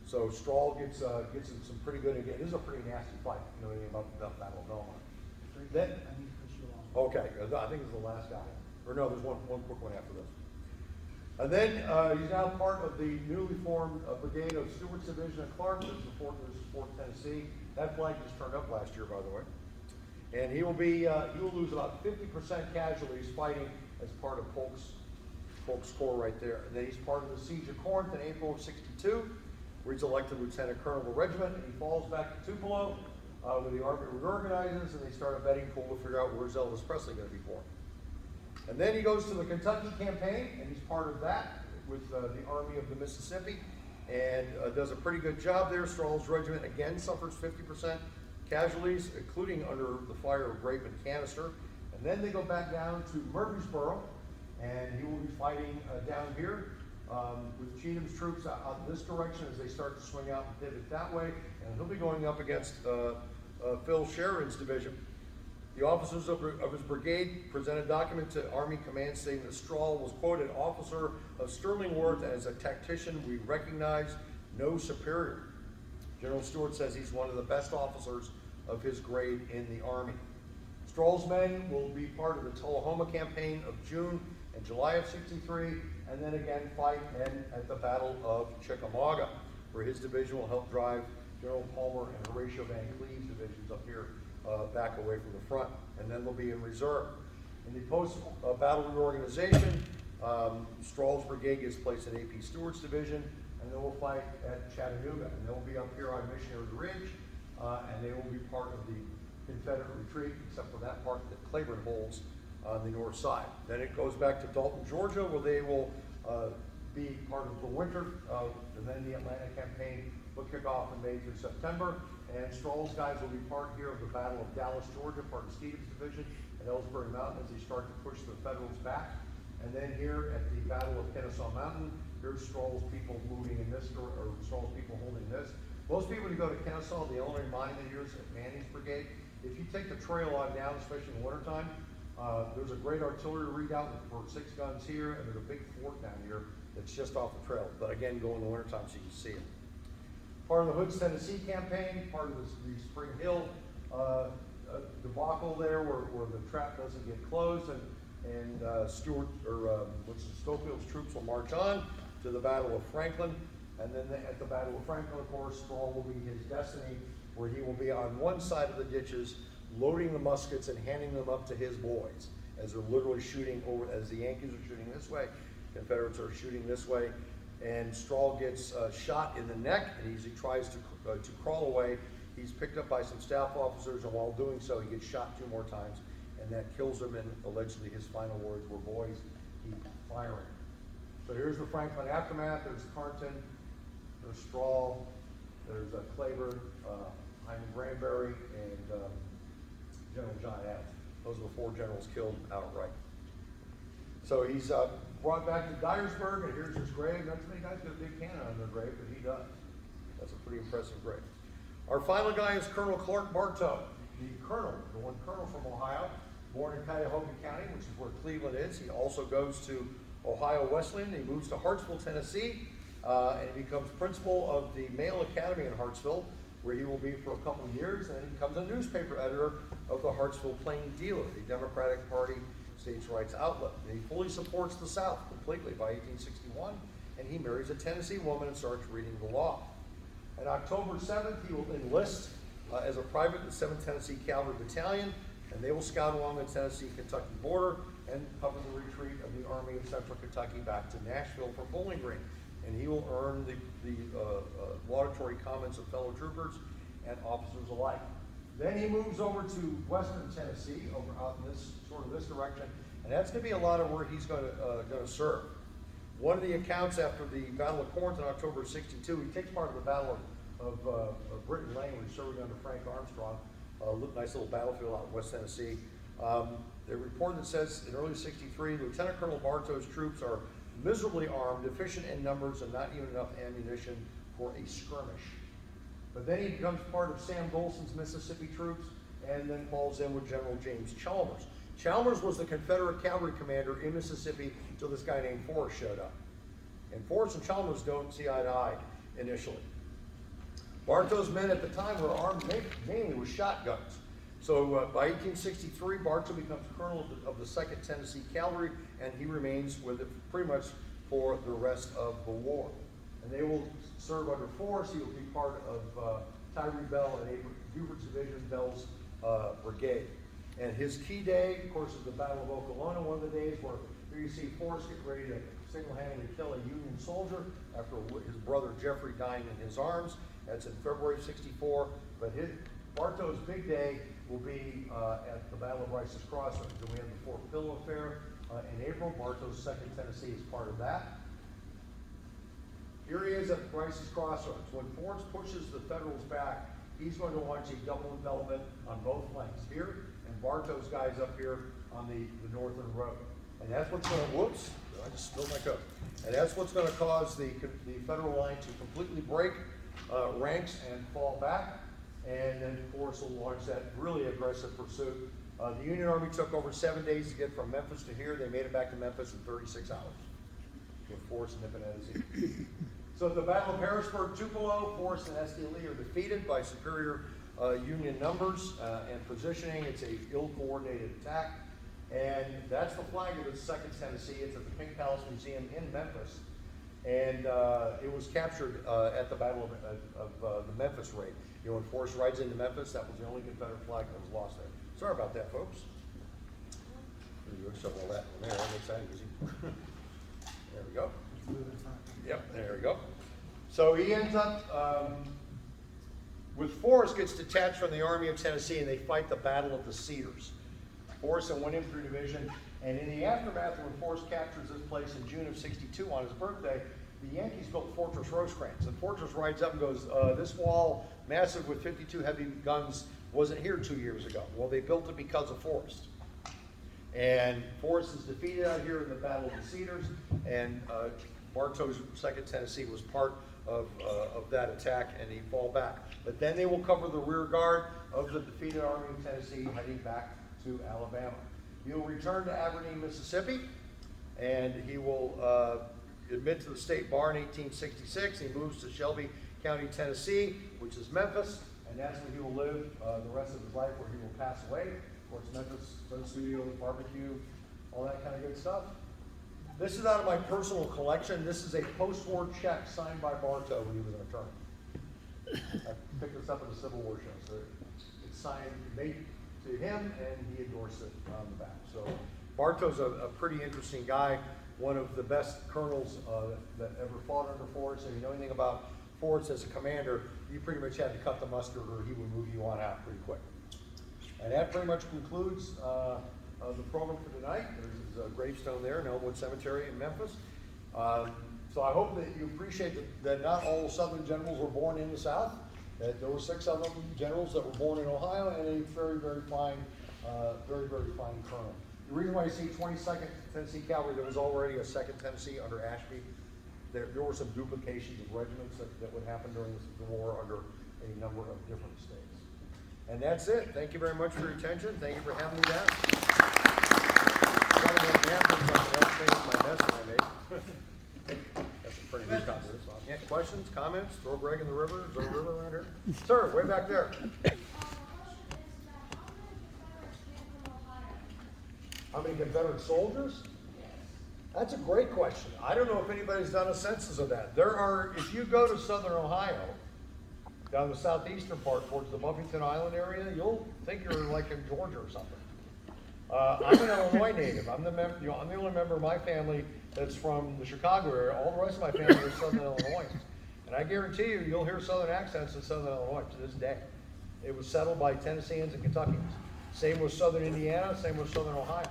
So Strahl gets in some pretty good, again, this is a pretty nasty fight, you know anything about the Battle of Belmont. Then, okay, I think it's the last guy. Or no, there's one quick one after this. And then he's now part of the newly formed brigade of Stewart's Division at Clark. This is 4th Tennessee. That flag just turned up last year, by the way. And he will lose about 50% casualties fighting as part of Polk's corps right there. And then he's part of the Siege of Corinth in April of '62, where he's elected lieutenant colonel of the regiment, and he falls back to Tupelo, where the army reorganizes, and they start a betting pool to figure out where's Elvis Presley going to be born. And then he goes to the Kentucky campaign, and he's part of that with the Army of the Mississippi, and does a pretty good job there. Strahl's regiment again suffers 50% casualties, including under the fire of grape and canister. And then they go back down to Murfreesboro, and he will be fighting down here with Cheatham's troops out this direction as they start to swing out and pivot that way. And he'll be going up against Phil Sheridan's division. The officers of his brigade present a document to Army Command stating that Strahl was, quote, an officer of sterling worth, and as a tactician we recognize no superior. General Stewart says he's one of the best officers of his grade in the Army. Strahl's men will be part of the Tullahoma campaign of June and July of '63, and then again fight at the Battle of Chickamauga, where his division will help drive General Palmer and Horatio Van Cleve's divisions up here back away from the front, and then they'll be in reserve. In the post-battle reorganization, Strahl's brigade gets placed in A.P. Stewart's division, and they will fight at Chattanooga, and they'll be up here on Missionary Ridge, and they will be part of the Confederate retreat, except for that part that Claiborne holds on the north side. Then it goes back to Dalton, Georgia, where they will be part of the winter, and then the Atlanta campaign will kick off in May through September. And Strahl's guys will be part here of the Battle of Dallas, Georgia, part of Stevens' division at Ellsbury Mountain as they start to push the Federals back. And then here at the Battle of Kennesaw Mountain, here's Strahl's people moving in this, or Strahl's people holding this. Most people who go to Kennesaw, the only monument here is at Manning's brigade. If you take the trail on down, especially in the wintertime, there's a great artillery redoubt for 6 guns here, and there's a big fort down here that's just off the trail. But again, go in the wintertime so you can see it. Part of the Hood's Tennessee campaign, part of the Spring Hill debacle there, where the trap doesn't get closed, and Schofield's troops will march on to the Battle of Franklin, and then at the Battle of Franklin, of course, Strahl will be his destiny, where he will be on one side of the ditches, loading the muskets and handing them up to his boys, as they're literally shooting over, as the Yankees are shooting this way, Confederates are shooting this way. And Strahl gets shot in the neck, and as he tries to crawl away, he's picked up by some staff officers, and while doing so, he gets shot 2 more times, and that kills him, and allegedly his final words were, "Boys, keep firing." So here's the Franklin aftermath. There's Carnton, there's Strahl, there's Claiborne, Hyman Granberry, and General John Adams. Those are the 4 generals killed outright. So he's brought back to Dyersburg, and here's his grave. Not too many guys got a big cannon on their grave, but he does. That's a pretty impressive grave. Our final guy is Colonel Clark Bartow, the one colonel from Ohio, born in Cuyahoga County, which is where Cleveland is. He also goes to Ohio Wesleyan. He moves to Hartsville, Tennessee, and he becomes principal of the Male Academy in Hartsville, where he will be for a couple of years, and then he becomes a newspaper editor of the Hartsville Plain Dealer, the Democratic Party states' rights outlet. And he fully supports the South completely by 1861, and he marries a Tennessee woman and starts reading the law. On October 7th, he will enlist as a private in the 7th Tennessee Cavalry Battalion, and they will scout along the Tennessee-Kentucky border and cover the retreat of the Army of Central Kentucky back to Nashville for Bowling Green. And he will earn the laudatory comments of fellow troopers and officers alike. Then he moves over to Western Tennessee, over out in this direction, and that's going to be a lot of where he's going to serve. One of the accounts after the Battle of Corinth in October of 62, he takes part of the Battle of Britton Lane when he's serving under Frank Armstrong. Nice little battlefield out in West Tennessee. The report that says in early 63, Lieutenant Colonel Bartow's troops are miserably armed, deficient in numbers, and not even enough ammunition for a skirmish. But then he becomes part of Sam Golson's Mississippi troops and then falls in with General James Chalmers. Chalmers was the Confederate cavalry commander in Mississippi until this guy named Forrest showed up. And Forrest and Chalmers don't see eye to eye initially. Bartow's men at the time were armed mainly with shotguns. So by 1863, Bartow becomes colonel of the 2nd Tennessee Cavalry, and he remains with it pretty much for the rest of the war. And they will serve under Forrest. He will be part of Tyree Bell and Hubert's division, Bell's brigade. And his key day, of course, is the Battle of Okolona, one of the days where here you see Forrest get ready to single-handedly kill a Union soldier after his brother Jeffrey dying in his arms. That's in February of 64. But Bartow's big day will be at the Battle of Rice's Crossroads. And we have the Fort Pillow affair in April. Bartow's 2nd Tennessee is part of that. Here he is at Rice's Crossroads. When Forrest pushes the Federals back, he's going to launch a double envelopment on both flanks here, and Bartow's guys up here on the northern road. And that's what's going to, whoops, I just spilled my coat. And that's what's going to cause the Federal line to completely break ranks and fall back. And then Forrest will launch that really aggressive pursuit. The Union Army took over 7 days to get from Memphis to here. They made it back to Memphis in 36 hours with Forrest nipping at his heels. So at the Battle of Harrisburg, Tupelo, Forrest and S.D. Lee are defeated by superior Union numbers and positioning. It's a ill-coordinated attack. And that's the flag of the 2nd Tennessee. It's at the Pink Palace Museum in Memphis. And it was captured at the Battle of the Memphis raid. You know, when Forrest rides into Memphis, that was the only Confederate flag that was lost there. Sorry about that, folks. There you go, shove all that in there. That makes that easy. There we go. Yep, there we go. So he ends up with Forrest gets detached from the Army of Tennessee, and they fight the Battle of the Cedars. Forrest and 1 Infantry Division, and in the aftermath, when Forrest captures this place in June of 62 on his birthday, the Yankees built Fortress Rosecrans, and Fortress rides up and goes, this wall, massive with 52 heavy guns, wasn't here 2 years ago. Well, they built it because of Forrest. And Forrest is defeated out here in the Battle of the Cedars, and Bartow's 2nd Tennessee was part of that attack, and he fall back. But then they will cover the rear guard of the defeated Army of Tennessee heading back to Alabama. He'll return to Aberdeen, Mississippi, and he will admit to the state bar in 1866. He moves to Shelby County, Tennessee, which is Memphis, and that's where he will live the rest of his life, where he will pass away. Of course, Memphis, Sun Studios, barbecue, all that kind of good stuff. This is out of my personal collection. This is a post-war check signed by Bartow when he was an attorney. I picked this up at the Civil War show. So it's signed, made to him, and he endorsed it on the back. So Bartow's a pretty interesting guy, one of the best colonels that ever fought under Forrest. If you know anything about Forrest as a commander, you pretty much had to cut the mustard or he would move you on out pretty quick. And that pretty much concludes the program for tonight. There's a gravestone there in Elmwood Cemetery in Memphis. So I hope that you appreciate that not all Southern generals were born in the South. That there were 6 of them generals that were born in Ohio, and a very, very fine colonel. The reason why you see 22nd Tennessee Cavalry, there was already a 2nd Tennessee under Ashby. There were some duplications of regiments that would happen during the war under a number of different states. And that's it. Thank you very much for your attention. Thank you for having me down. My mess that I made. That's a pretty good copy. Yeah, questions, comments? Throw Greg in the river. Is there a river around here? Sir, way back there. How many Confederate soldiers? That's a great question. I don't know if anybody's done a census of that. There are, if you go to southern Ohio, down the southeastern part towards the Buffington Island area, you'll think you're like in Georgia or something. I'm an Illinois native. I'm the only member of my family that's from the Chicago area. All the rest of my family are Southern Illinois. And I guarantee you, you'll hear Southern accents in Southern Illinois to this day. It was settled by Tennesseans and Kentuckians. Same with Southern Indiana, same with Southern Ohio.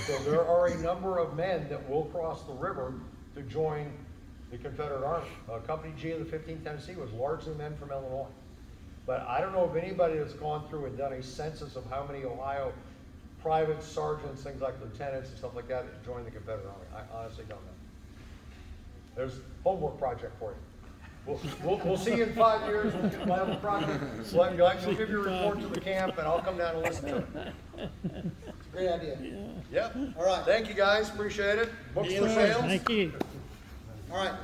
So there are a number of men that will cross the river to join the Confederate Army. Company G of the 15th Tennessee was largely men from Illinois. But I don't know of anybody that's gone through and done a census of how many Ohio private sergeants, things like lieutenants and stuff like that joined the Confederate Army. I honestly don't know. There's homework project for you. We'll see you in 5 years. We'll have a project. You'll give your report to the camp, and I'll come down and listen to it. Great idea. Yep. All right. Thank you guys. Appreciate it. Books for Sure, sale. thank you. All right.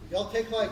Y'all take like